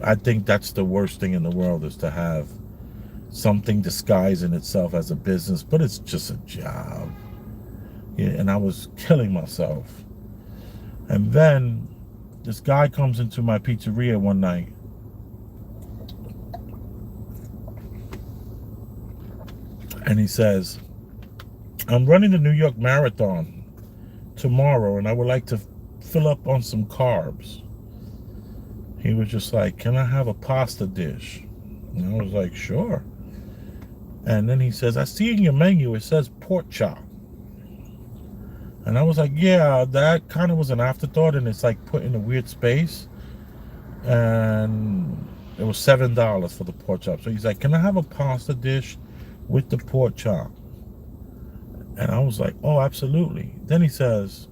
I think that's the worst thing in the world, is to have something disguising itself as a business, but it's just a job. Yeah, and I was killing myself. And then this guy comes into my pizzeria one night, and he says, I'm running the New York Marathon tomorrow, and I would like to fill up on some carbs. He was just like, can I have a pasta dish? And I was like, sure. And then he says, I see in your menu it says pork chop. And I was like, yeah, that kind of was an afterthought, and it's like put in a weird space. And it was $7 for the pork chop. So he's like, can I have a pasta dish with the pork chop? And I was like, oh, absolutely. Then he says,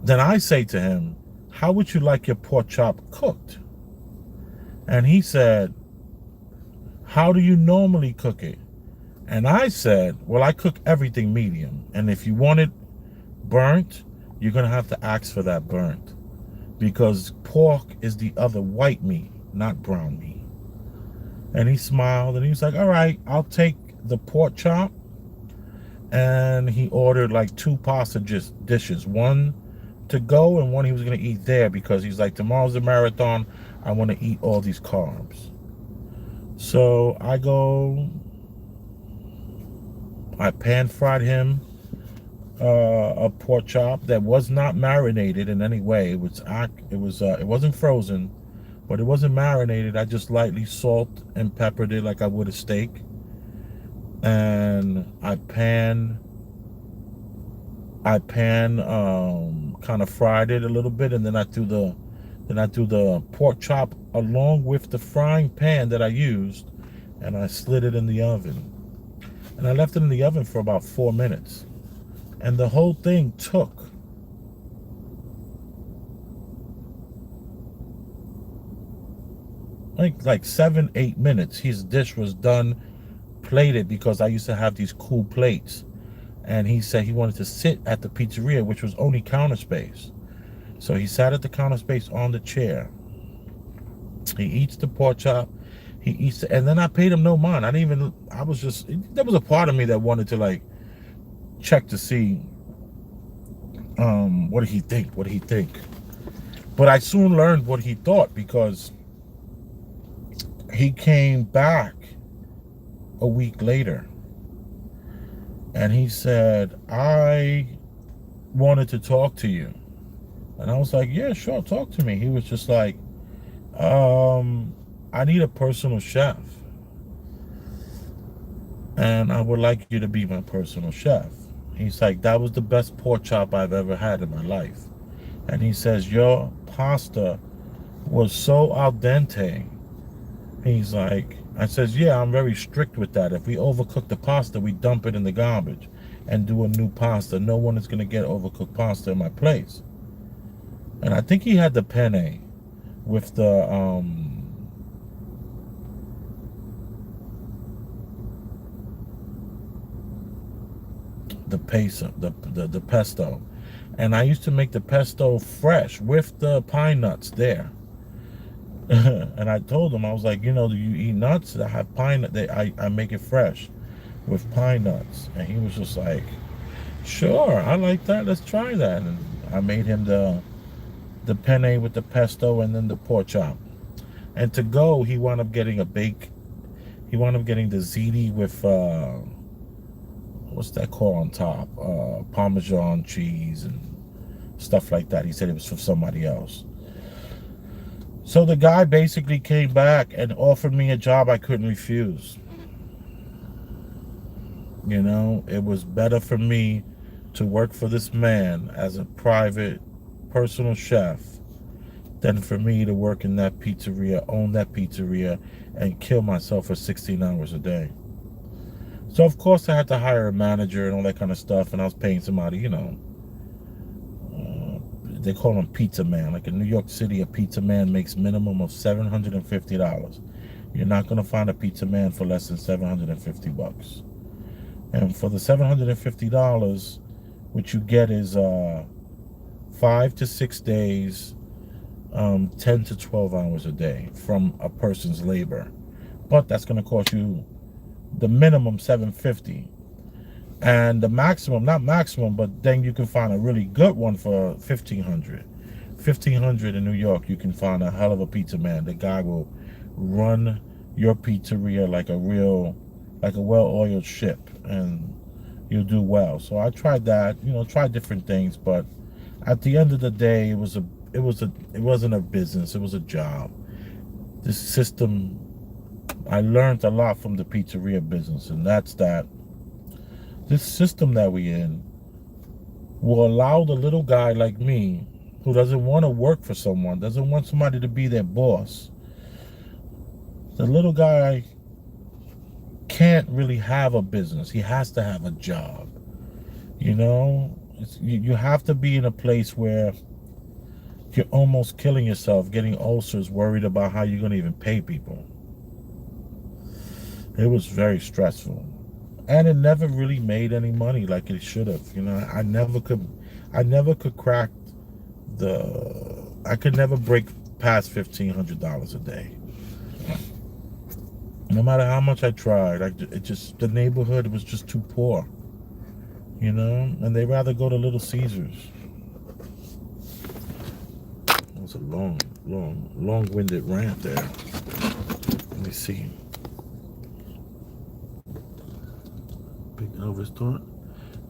then I say to him, how would you like your pork chop cooked? And he said, how do you normally cook it? And I said, well, I cook everything medium. And if you want it burnt, you're going to have to ask for that burnt. Because pork is the other white meat, not brown meat. And he smiled, and he was like, all right, I'll take the pork chop. And he ordered like 2 pasta dishes, one to go and one he was going to eat there, because he's like, tomorrow's the marathon. I want to eat all these carbs. So I pan fried him a pork chop that was not marinated in any way. It wasn't frozen, but it wasn't marinated. I just lightly salt and peppered it like I would a steak. And I pan kind of fried it a little bit, and then I threw the pork chop along with the frying pan that I used, and I slid it in the oven. And I left it in the oven for about 4 minutes. And the whole thing took like 7-8 minutes. His dish was done, plated, because I used to have these cool plates. And he said he wanted to sit at the pizzeria, which was only counter space. So he sat at the counter space on the chair. He eats the pork chop. He eats it, and then I paid him no mind. There was a part of me that wanted to like check to see what did he think. But I soon learned what he thought, because he came back a week later. And he said, I wanted to talk to you. And I was like, yeah, sure, talk to me. He was just like, I need a personal chef. And I would like you to be my personal chef. He's like, that was the best pork chop I've ever had in my life. And he says, your pasta was so al dente. He's like, I says, yeah, I'm very strict with that. If we overcook the pasta, we dump it in the garbage and do a new pasta. No one is going to get overcooked pasta in my place. And I think he had the penne with the pesto, the pesto. And I used to make the pesto fresh with the pine nuts there. And I told him, I was like, you know, do you eat nuts? I have pine nuts. I make it fresh with pine nuts. And he was just like, sure, I like that. Let's try that. And I made him the penne with the pesto and then the pork chop. And to go, he wound up getting he wound up getting the ziti with, what's that called on top? Parmesan cheese and stuff like that. He said it was for somebody else. So the guy basically came back and offered me a job I couldn't refuse. You know, it was better for me to work for this man as a private personal chef than for me to work in that pizzeria, own that pizzeria, and kill myself for 16 hours a day. So of course I had to hire a manager and all that kind of stuff, and I was paying somebody, you know, they call him pizza man. Like in New York City, a pizza man makes minimum of $750. You're not going to find a pizza man for less than $750. And for the $750, what you get is 5 to 6 days, 10 to 12 hours a day from a person's labor. But that's going to cost you the minimum $750. And the maximum, not maximum, but then you can find a really good one for $1,500. $1,500 in New York, you can find a hell of a pizza man. The guy will run your pizzeria like a well-oiled ship, and you'll do well. So I tried that, you know, tried different things, but at the end of the day, it wasn't a business, it was a job. This system, I learned a lot from the pizzeria business, and that's that this system that we in will allow the little guy like me, who doesn't want to work for someone, doesn't want somebody to be their boss. The little guy can't really have a business. He has to have a job. You know, you have to be in a place where you're almost killing yourself, getting ulcers, worried about how you're going to even pay people. It was very stressful. And it never really made any money like it should have. You know, I never could crack I could never break past $1,500 a day. No matter how much I tried, the neighborhood was just too poor. You know, and they'd rather go to Little Caesars. It was a long-winded rant there. Let me see. Big Elvis thought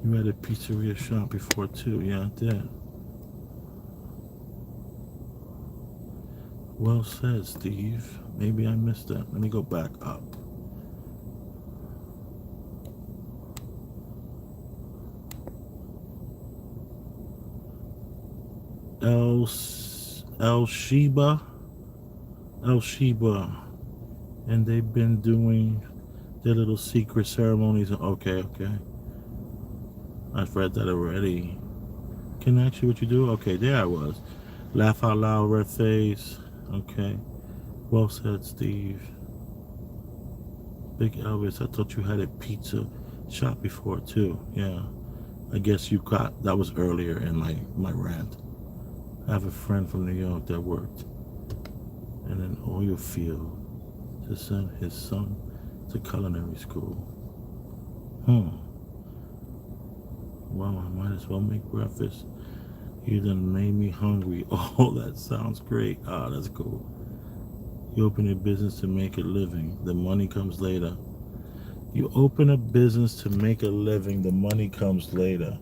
you had a pizzeria shop before too. Yeah, I did. Well said, Steve. Maybe I missed that. Let me go back up. El Sheba, and they've been doing their little secret ceremonies. Okay. I've read that already. Can I ask you what you do? Okay, there I was. Laugh out loud, red face. Okay. Well said, Steve. Big Elvis, I thought you had a pizza shop before too. Yeah. I guess that was earlier in my rant. I have a friend from New York that worked in an oil field to send his son to culinary school. Well, I might as well make breakfast. You done made me hungry. Oh, that sounds great. Ah, that's cool. You open a business to make a living. The money comes later. You open a business to make a living. The money comes later.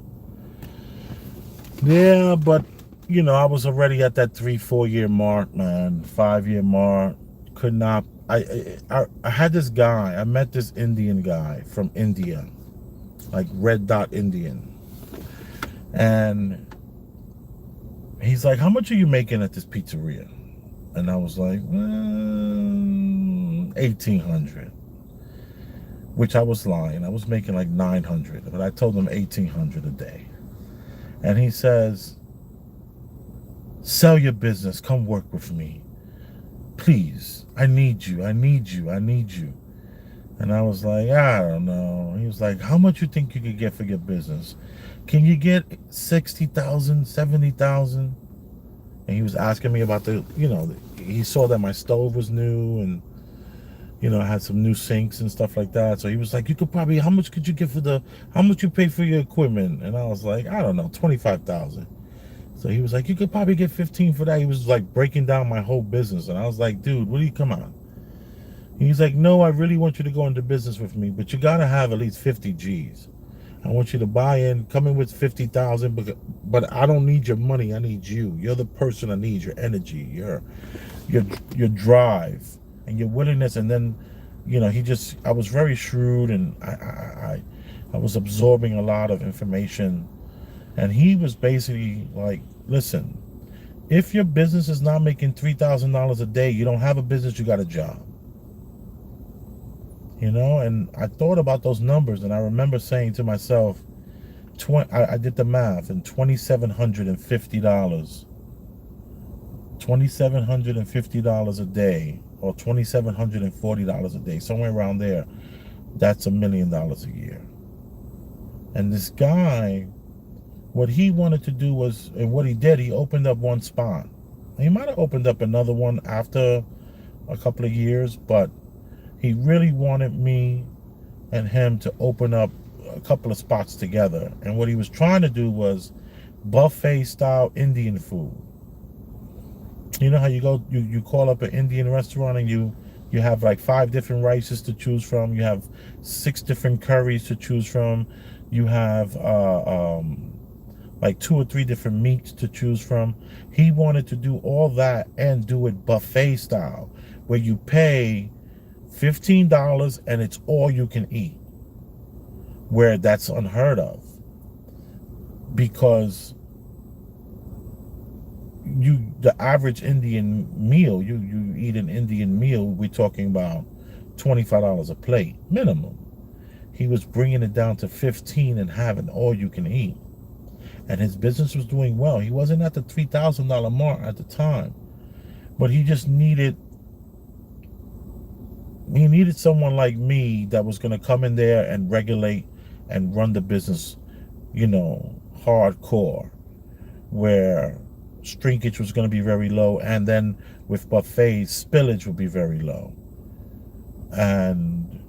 Yeah, but you know, I was already at that 3-4 year mark, man. 5-year mark. Could not. I had this guy. I met this Indian guy from India, like Red Dot Indian, and he's like, "How much are you making at this pizzeria?" And I was like, $1,800, which I was lying. I was making like $900, but I told him $1,800 a day. And he says, sell your business, come work with me. Please, I need you, I need you, I need you. And I was like, I don't know. He was like, how much you think you could get for your business? Can you get 60,000, 70,000? And he was asking me about he saw that my stove was new and, I had some new sinks and stuff like that. So he was like, how much could you get how much you pay for your equipment? And I was like, I don't know, 25,000. So he was like, you could probably get 15 for that. He was like breaking down my whole business. And I was like, dude, come on. He's like, no, I really want you to go into business with me, but you got to have at least 50 G's. I want you to buy in, come in with 50,000, but I don't need your money. I need you. You're the person I need, your energy, your drive and your willingness. And then, I was very shrewd, and I was absorbing a lot of information. And he was basically like, listen, if your business is not making $3,000 a day, you don't have a business, you got a job. And I thought about those numbers, and I remember saying to myself, I did the math, and $2,750 a day, or $2,740 a day, somewhere around there, that's $1 million a year. And this guy, what he wanted to do was, and what he did, he opened up one spot. He might have opened up another one after a couple of years, but he really wanted me and him to open up a couple of spots together. And what he was trying to do was buffet style Indian food. You know how you call up an Indian restaurant and you have like 5 different rices to choose from. You have 6 different curries to choose from. You have like 2 or 3 different meats to choose from. He wanted to do all that and do it buffet style, where you pay $15 and it's all you can eat, where that's unheard of, because the average Indian meal, you eat an Indian meal, we're talking about $25 a plate minimum. He was bringing it down to 15 and having all you can eat, and his business was doing well. He wasn't at the $3,000 mark at the time, but he just needed someone like me that was going to come in there and regulate and run the business, hardcore, where shrinkage was going to be very low, and then with buffets, spillage would be very low. And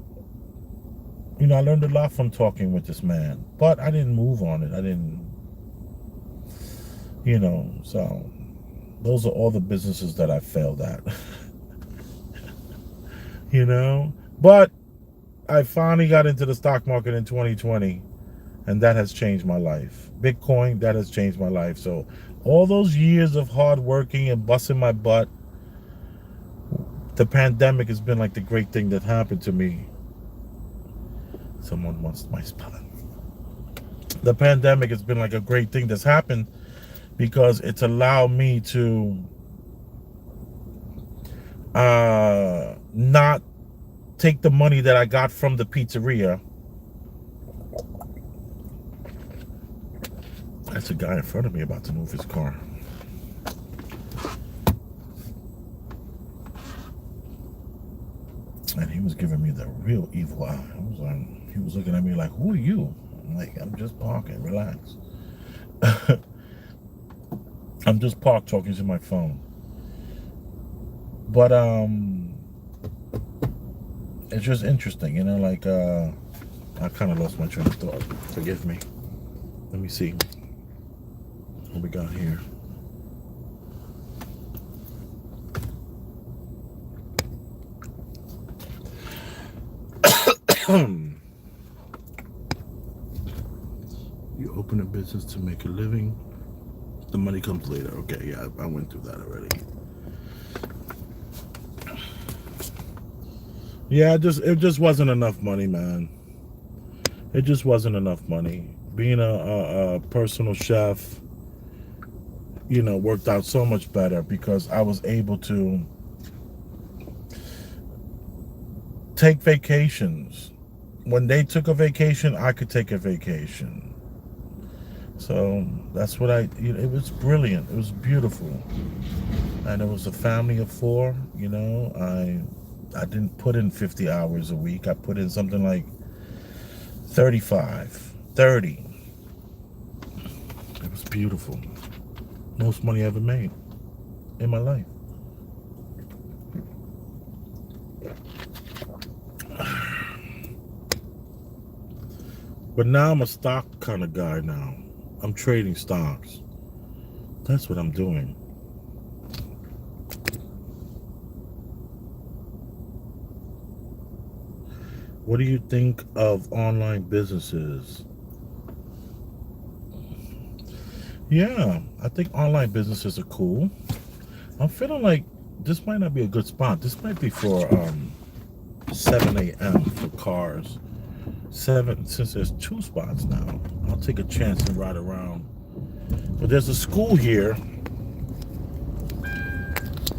I learned a lot from talking with this man, but I didn't move on it. I didn't, so those are all the businesses that I failed at. But I finally got into the stock market in 2020, and that has changed my life. Bitcoin, that has changed my life. So all those years of hard working and busting my butt, the pandemic has been like the great thing that happened to me. Someone wants my spot. The pandemic has been like a great thing that's happened, because it's allowed me to not take the money that I got from the pizzeria. That's a guy in front of me about to move his car. And he was giving me the real evil eye. He was looking at me like, who are you? I'm like, I'm just parking, relax. I'm just parked talking to my phone. But it's just interesting, I kind of lost my train of thought. Forgive me. Let me see what we got here. You open a business to make a living. The money comes later. Okay, yeah, I went through that already. Yeah, it just wasn't enough money, man. It just wasn't enough money. Being a personal chef, worked out so much better, because I was able to take vacations. When they took a vacation, I could take a vacation. So that's what it was brilliant. It was beautiful. And it was a family of 4, I didn't put in 50 hours a week. I put in something like 35, 30. It was beautiful. Most money I ever made in my life. But now I'm a stock kind of guy now. I'm trading stocks. That's what I'm doing. What do you think of online businesses? Yeah, I think online businesses are cool. I'm feeling like this might not be a good spot. This might be for 7 a.m. for cars. 7, since there's 2 spots now. I'll take a chance and ride around. But there's a school here.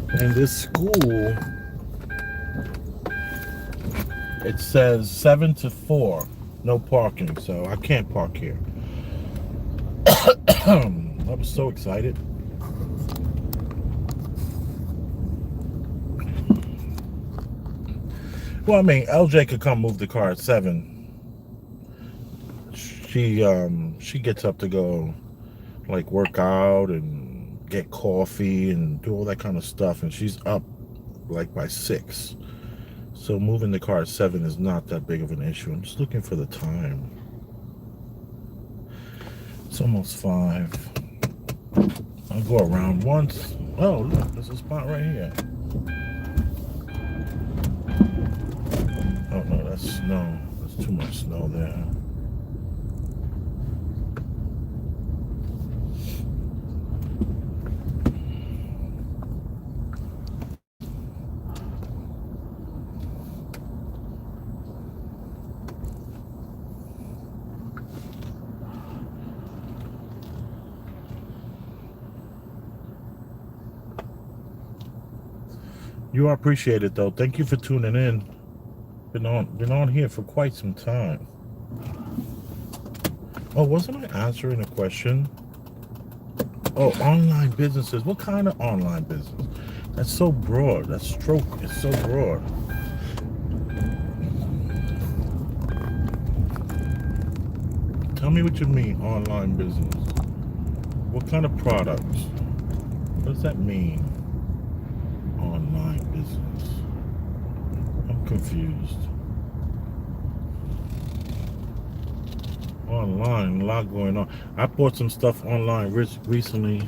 And this school, it says 7 to 4, no parking. So I can't park here. I was so excited. Well, I mean, LJ could come move the car at 7. She gets up to go like work out and get coffee and do all that kind of stuff, and she's up like by 6. So moving the car at 7 is not that big of an issue. I'm just looking for the time. It's almost 5. I'll go around once. Oh, look, there's a spot right here. Oh no, that's snow. There's too much snow there. You are appreciated though. Thank you for tuning in. Been on here for quite some time. Oh, wasn't I answering a question? Oh, online businesses. What kind of online business? That's so broad. That stroke is so broad. Tell me what you mean, online business. What kind of products? What does that mean? Online business. I'm confused. Online, a lot going on. I bought some stuff online recently,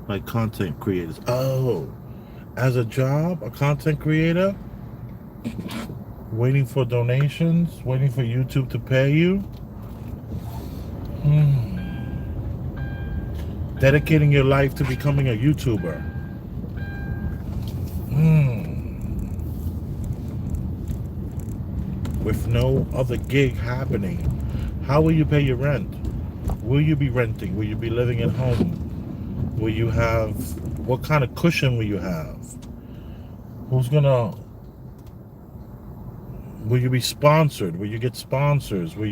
like content creators. Oh, as a job, a content creator, waiting for donations, waiting for YouTube to pay you. Dedicating your life to becoming a YouTuber. With no other gig happening, how will you pay your rent? Will you be renting? Will you be living at home? Will you have, what kind of cushion will you have? Will you be sponsored? Will you get sponsors? What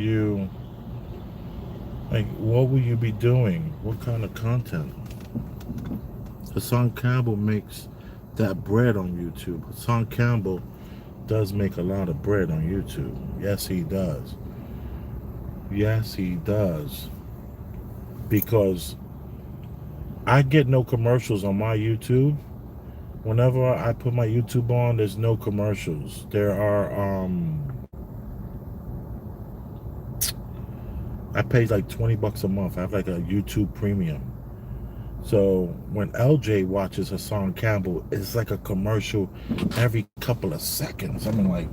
will you be doing? What kind of content? Hassan Campbell makes that bread on YouTube. Hassan Campbell does make a lot of bread on YouTube. Yes, he does. Yes, he does. Because I get no commercials on my YouTube. Whenever I put my YouTube on, there's no commercials. There are, I pay like $20 a month. I have like a YouTube premium. So when LJ watches Hassan Campbell, it's like a commercial every couple of seconds. I mean, like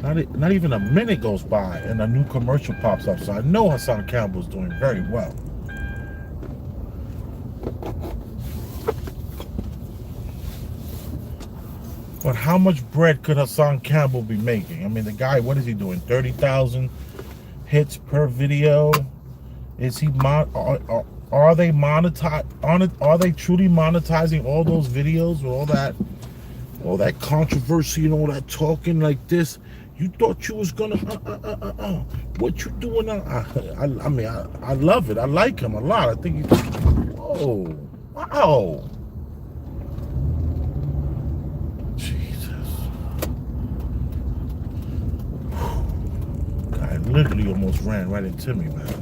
not even a minute goes by and a new commercial pops up. So I know Hassan Campbell's doing very well. But how much bread could Hassan Campbell be making? I mean, the guy, what is he doing? 30,000 hits per video? Is he are they monetize? Are they truly monetizing all those videos with All that controversy and all that talking like this. You thought you was gonna what you doing now? I mean I love it. I like him a lot. I think he's oh wow. Jesus. Guy literally almost ran right into me, man.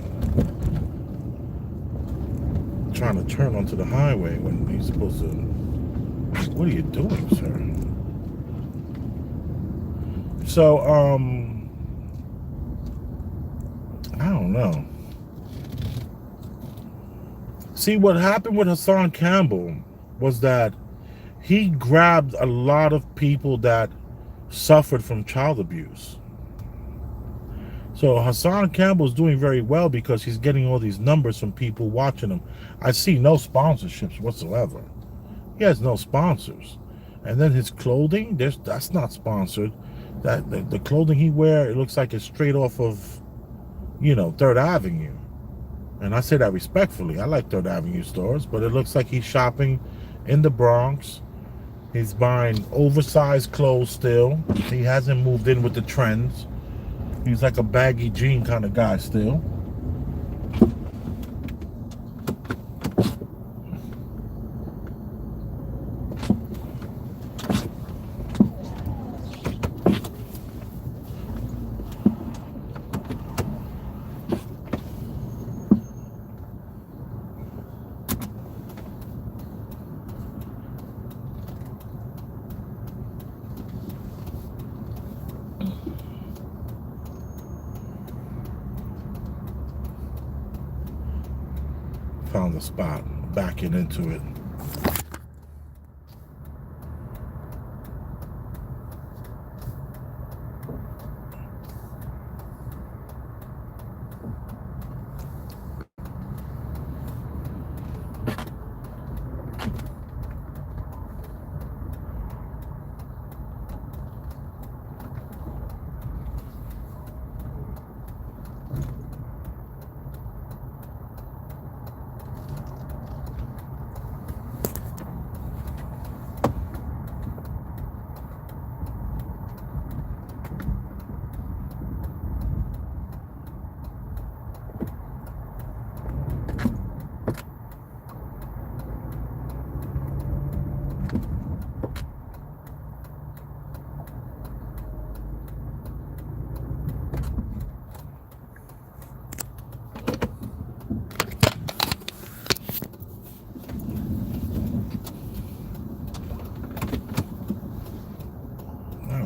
Trying to turn onto the highway when he's supposed to. What are you doing, sir? So, I don't know. See, what happened with Hassan Campbell was that he grabbed a lot of people that suffered from child abuse. So Hassan Campbell's doing very well because he's getting all these numbers from people watching him. I see no sponsorships whatsoever. He has no sponsors. And then his clothing, that's not sponsored. That the clothing he wear, it looks like it's straight off of, Third Avenue. And I say that respectfully. I like Third Avenue stores, but it looks like he's shopping in the Bronx. He's buying oversized clothes still. He hasn't moved in with the trends. He's like a baggy jean kind of guy still. Found a spot, backing into it.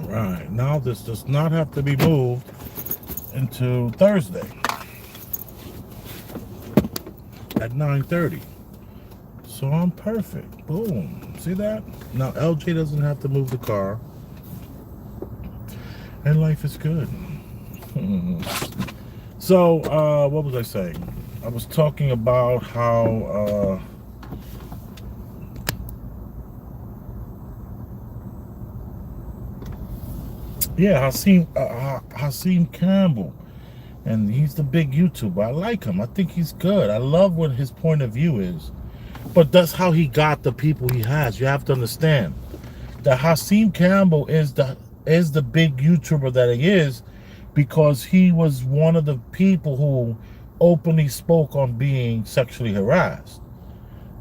Right, now this does not have to be moved into Thursday at 9:30. So I'm perfect. Boom. See that? Now LJ doesn't have to move the car. And life is good. So, what was I saying? I was talking about how Hassan Campbell, and he's the big YouTuber. I like him. I think he's good. I love what his point of view is, but that's how he got the people he has. You have to understand that Hassan Campbell is the big YouTuber that he is because he was one of the people who openly spoke on being sexually harassed,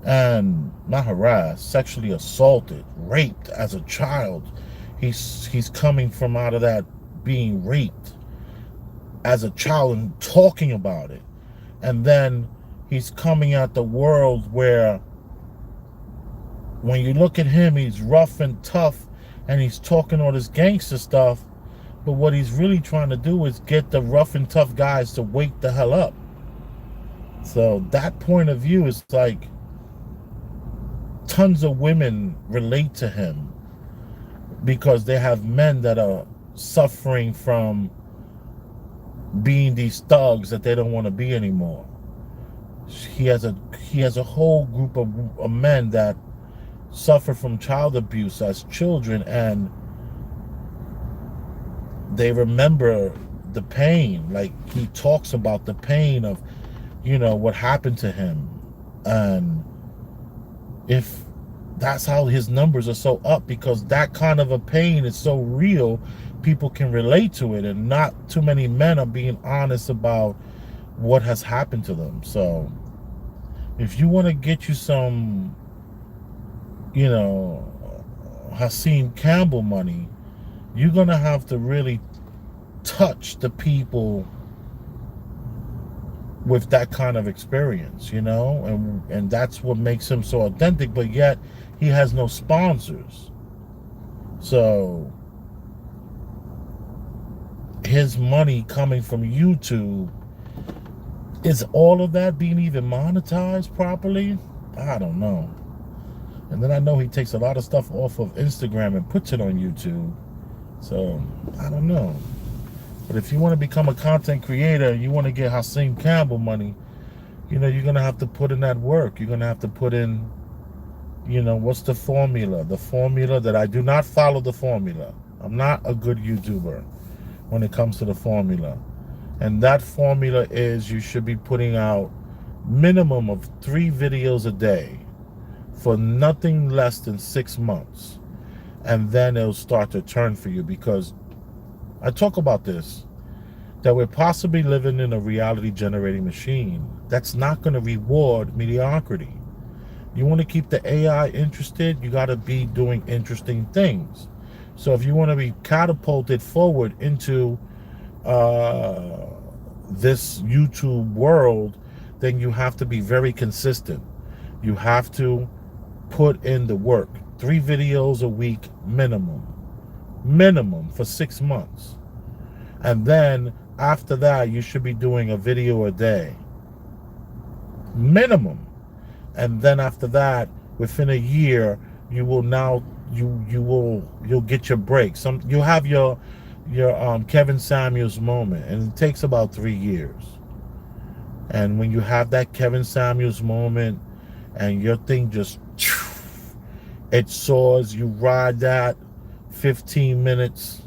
and not harassed, sexually assaulted, raped as a child. He's coming from out of that, being raped as a child and talking about it. And then he's coming at the world where when you look at him, he's rough and tough and he's talking all this gangster stuff. But what he's really trying to do is get the rough and tough guys to wake the hell up. So that point of view is like tons of women relate to him, because they have men that are suffering from being these thugs that they don't want to be anymore. He has a whole group of men that suffer from child abuse as children, and they remember the pain. Like, he talks about the pain of, what happened to him. And if that's how his numbers are so up, because that kind of a pain is so real, people can relate to it, and not too many men are being honest about what has happened to them. So if you want to get you some, you know, Hakeem Campbell money, you're gonna have to really touch the people with that kind of experience, you know, and that's what makes him so authentic. But yet he has no sponsors, so his money coming from YouTube, is all of that being even monetized properly? I don't know. And then I know he takes a lot of stuff off of Instagram and puts it on YouTube, so I don't know. But if you want to become a content creator, you want to get Hakeem Campbell money, you know, you're going to have to put in that work. You're going to have to put in, you know, what's the formula? The formula that I do not follow the formula. I'm not a good YouTuber when it comes to the formula. And that formula is you should be putting out minimum of 3 videos a day for nothing less than 6 months. And then it'll start to turn for you, because I talk about this, that we're possibly living in a reality generating machine that's not going to reward mediocrity. You want to keep the AI interested, you got to be doing interesting things. So if you want to be catapulted forward into this YouTube world, then you have to be very consistent. You have to put in the work. 3 videos a week minimum for 6 months. And then after that, you should be doing a video a day minimum. And then after that, within a year, you will now you'll get your break. You'll have your Kevin Samuels moment, and it takes about 3 years. And when you have that Kevin Samuels moment and your thing just, it soars, you ride that 15 minutes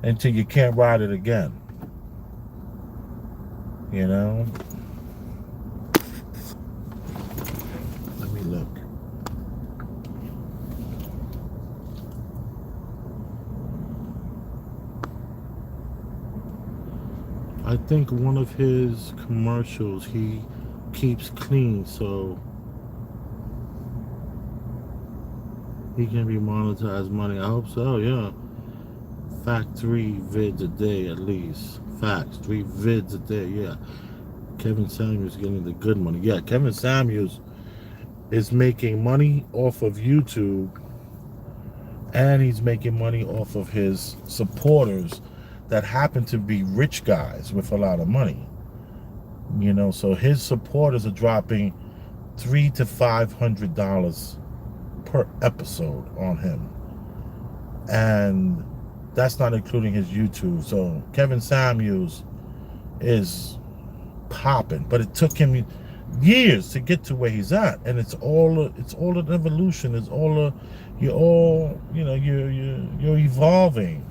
until you can't ride it again. You know? Let me look. I think one of his commercials, he keeps clean, so he can be monetized money. I hope so, yeah. Fact, 3 vids a day at least. Facts, 3 vids a day, yeah. Kevin Samuels getting the good money. Yeah, Kevin Samuels is making money off of YouTube, and he's making money off of his supporters that happen to be rich guys with a lot of money. You know, so his supporters are dropping $300 to $500 per episode on him. And that's not including his YouTube. So Kevin Samuels is popping, but it took him years to get to where he's at, and it's all an evolution. It's all you're evolving,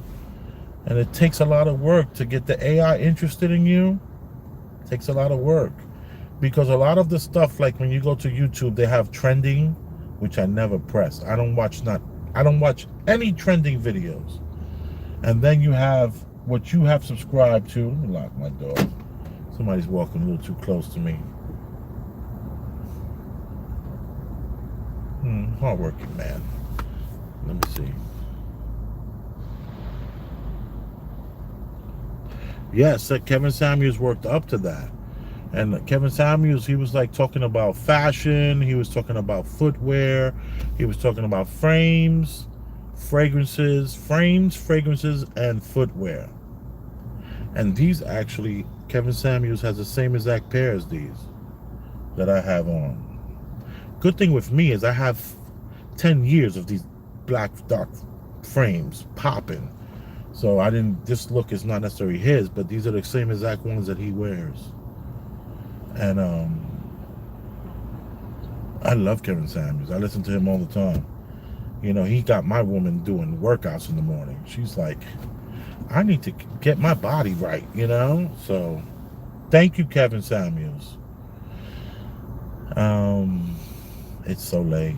and it takes a lot of work to get the AI interested in you. It takes a lot of work, because a lot of the stuff, like when you go to YouTube, they have trending, which I never press. I don't watch any trending videos. And then you have what you have subscribed to. Let me lock my door. Somebody's walking a little too close to me. Hardworking man. Let me see. Yes, Kevin Samuels worked up to that. And Kevin Samuels, he was like talking about fashion. He was talking about footwear. He was talking about fragrances, and footwear. And these actually, Kevin Samuels has the same exact pair as these that I have on. Good thing with me is I have 10 years of these black dark frames popping. So this look is not necessarily his, but these are the same exact ones that he wears. And I love Kevin Samuels. I listen to him all the time. You know, he got my woman doing workouts in the morning. She's like, I need to get my body right, you know? So thank you, Kevin Samuels. It's so late.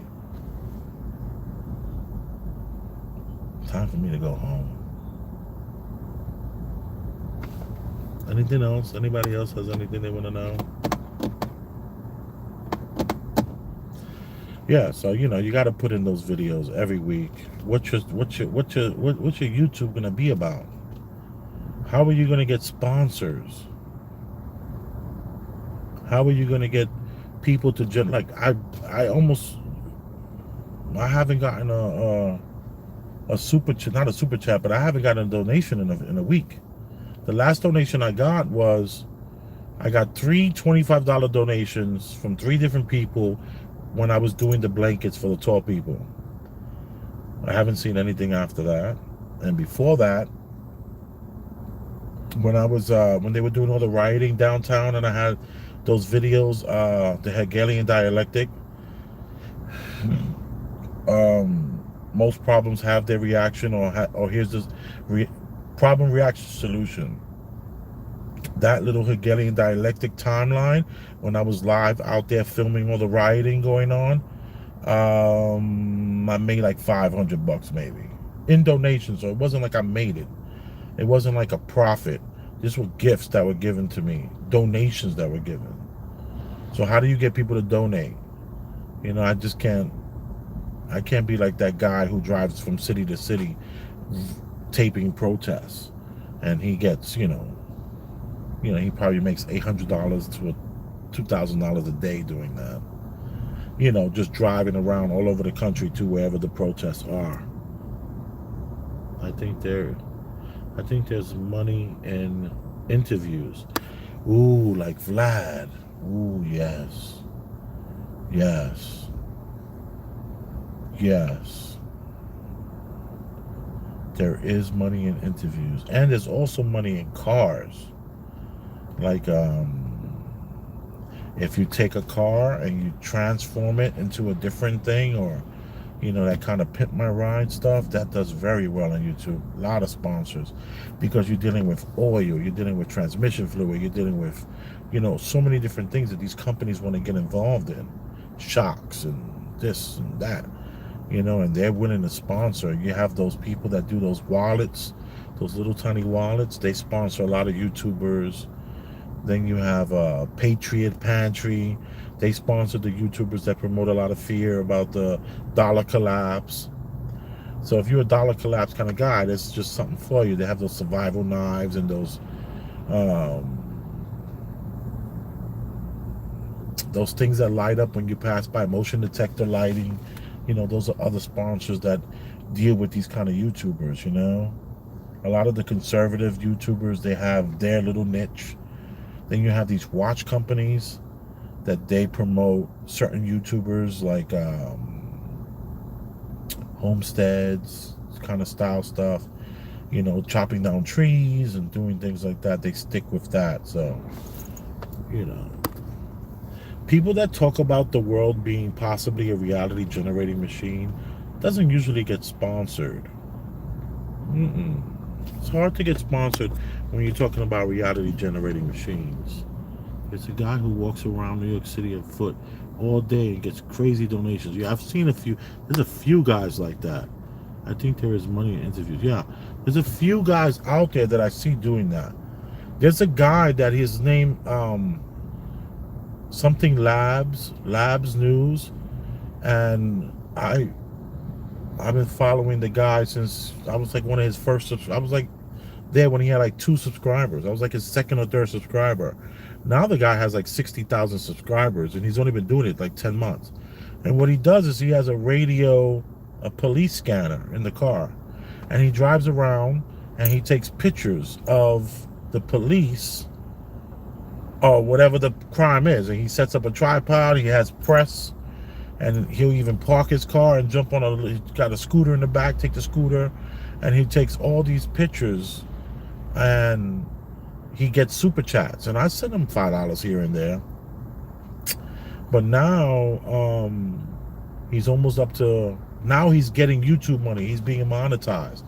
time for me to go home. Anything else? Anybody else has anything they want to know? Yeah, so you got to put in those videos every week. What's your YouTube gonna be about? How are you gonna get sponsors? How are you gonna get people to like? I haven't gotten a super chat, not a super chat, but I haven't gotten a donation in a week. The last donation I got was, I got 3 $25 donations from 3 different people when I was doing the blankets for the tall people. I haven't seen anything after that. And before that, when I was when they were doing all the rioting downtown, and I had those videos, the Hegelian dialectic. Most problems have their reaction, or here's this problem, reaction, solution. That little Hegelian dialectic timeline, when I was live out there filming all the rioting going on, I made like $500 maybe in donations. So it wasn't like I made it. It wasn't like a profit. These were gifts that were given to me, donations that were given. So how do you get people to donate? I just can't. I can't be like that guy who drives from city to city taping protests, and he gets, he probably makes $800 to $2,000 a day doing that. Just driving around all over the country to wherever the protests are. I think there's money in interviews. Ooh, like Vlad. Ooh, yes. Yes. Yes. There is money in interviews. And there's also money in cars. Like, if you take a car and you transform it into a different thing, or, that kind of pimp my ride stuff, that does very well on YouTube. A lot of sponsors, because you're dealing with oil, you're dealing with transmission fluid, you're dealing with, so many different things that these companies want to get involved in. Shocks and this and that. And they're willing to sponsor. You have those people that do those wallets, those little tiny wallets. They sponsor a lot of YouTubers. Then you have Patriot Pantry. They sponsor the YouTubers that promote a lot of fear about the dollar collapse. So if you're a dollar collapse kind of guy, that's just something for you. They have those survival knives and those things that light up when you pass by, motion detector lighting. Those are other sponsors that deal with these kind of YouTubers, A lot of the conservative YouTubers, they have their little niche. Then you have these watch companies that they promote certain YouTubers, like homesteads, kind of style stuff, chopping down trees and doing things like that. They stick with that. So, people that talk about the world being possibly a reality generating machine doesn't usually get sponsored. It's hard to get sponsored when you're talking about reality generating machines. It's a guy who walks around New York City on foot all day and gets crazy donations. Yeah, I've seen there's a few guys like that. I think there is money in interviews. Yeah, there's a few guys out there that I see doing that. There's a guy that his name, something Labs News, and I've been following the guy since I was like one of his first. I was like there when he had like 2 subscribers. I was like his second or third subscriber. Now the guy has like 60,000 subscribers, and he's only been doing it like 10 months. And what he does is he has a police scanner in the car, and he drives around and he takes pictures of the police or whatever the crime is, and he sets up a tripod. He has press, and he'll even park his car and jump on he's got a scooter in the back, take the scooter, and he takes all these pictures, and he gets super chats, and I send him $5 here and there. But now he's almost up to, now he's getting YouTube money. He's being monetized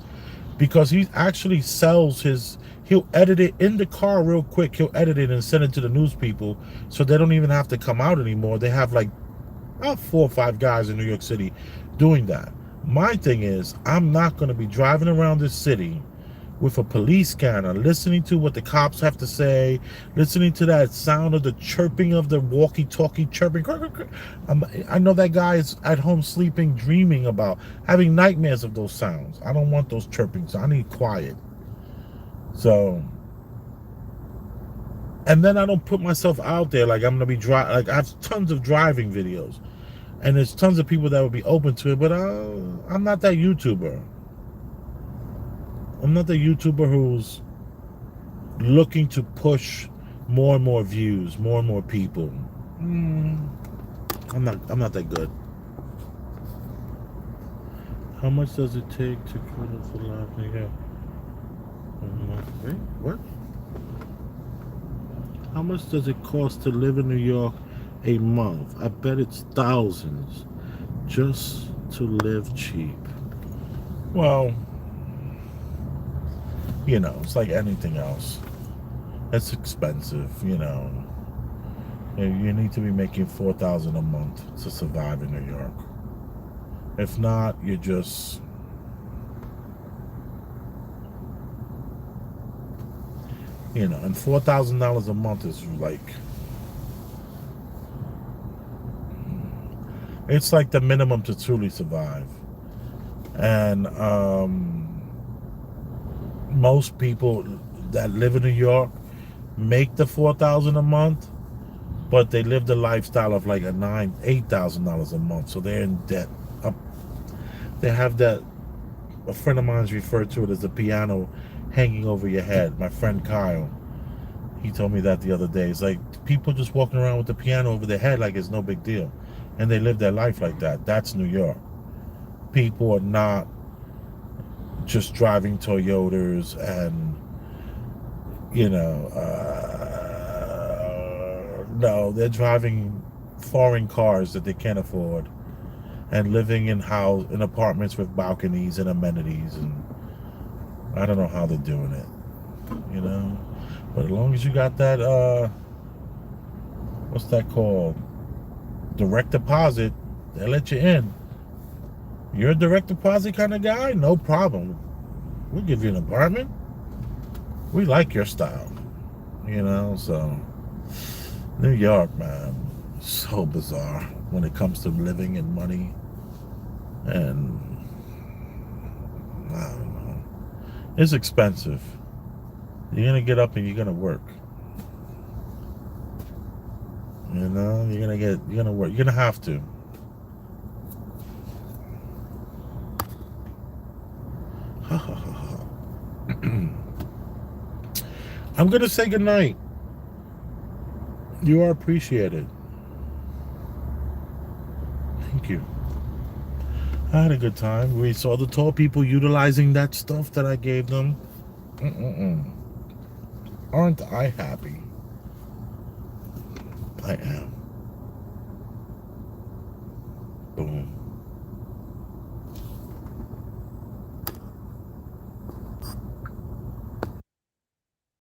because he actually sells he'll edit it in the car real quick. He'll edit it and send it to the news people, so they don't even have to come out anymore. They have like about 4 or 5 guys in New York City doing that. My thing is, I'm not going to be driving around this city with a police scanner, listening to what the cops have to say, listening to that sound of the chirping of the walkie-talkie chirping. I know that guy is at home sleeping, dreaming about, having nightmares of those sounds. I don't want those chirping, so I need quiet. So, and then I don't put myself out there like I'm going to be driving. Like, I have tons of driving videos, and there's tons of people that would be open to it, but I'm not that YouTuber. I'm not the YouTuber who's looking to push more and more views, more and more people. I'm not that good. How much does it take to quit for life? Wait, what? How much does it cost to live in New York a month? I bet it's thousands just to live cheap. Well, you know, it's like anything else. It's expensive, you know. You need to be making $4,000 a month to survive in New York. If not, you're just, you know, and $4,000 a month is like, it's like the minimum to truly survive. And most people that live in New York make the $4,000 a month, but they live the lifestyle of like $8,000 a month, so they're in debt. They have that. A friend of mine's referred to it as the piano hanging over your head. My friend Kyle, he told me that the other day. It's like people just walking around with the piano over their head like it's no big deal, and they live their life like that. That's New York. People are not just driving Toyotas and, you know, no, they're driving foreign cars that they can't afford and living in apartments with balconies and amenities, and I don't know how they're doing it, you know. But as long as you got that, what's that called? Direct deposit, they let you in. You're a direct deposit kind of guy? No problem. We'll give you an apartment. We like your style, you know. So New York, man, so bizarre when it comes to living and money. And I don't know, it's expensive. You're gonna get up and you're gonna work. You know, you're gonna work. You're gonna have to. I'm gonna say goodnight. You are appreciated. Thank you. I had a good time. We saw the tall people utilizing that stuff that I gave them. Aren't I happy? I am. Boom.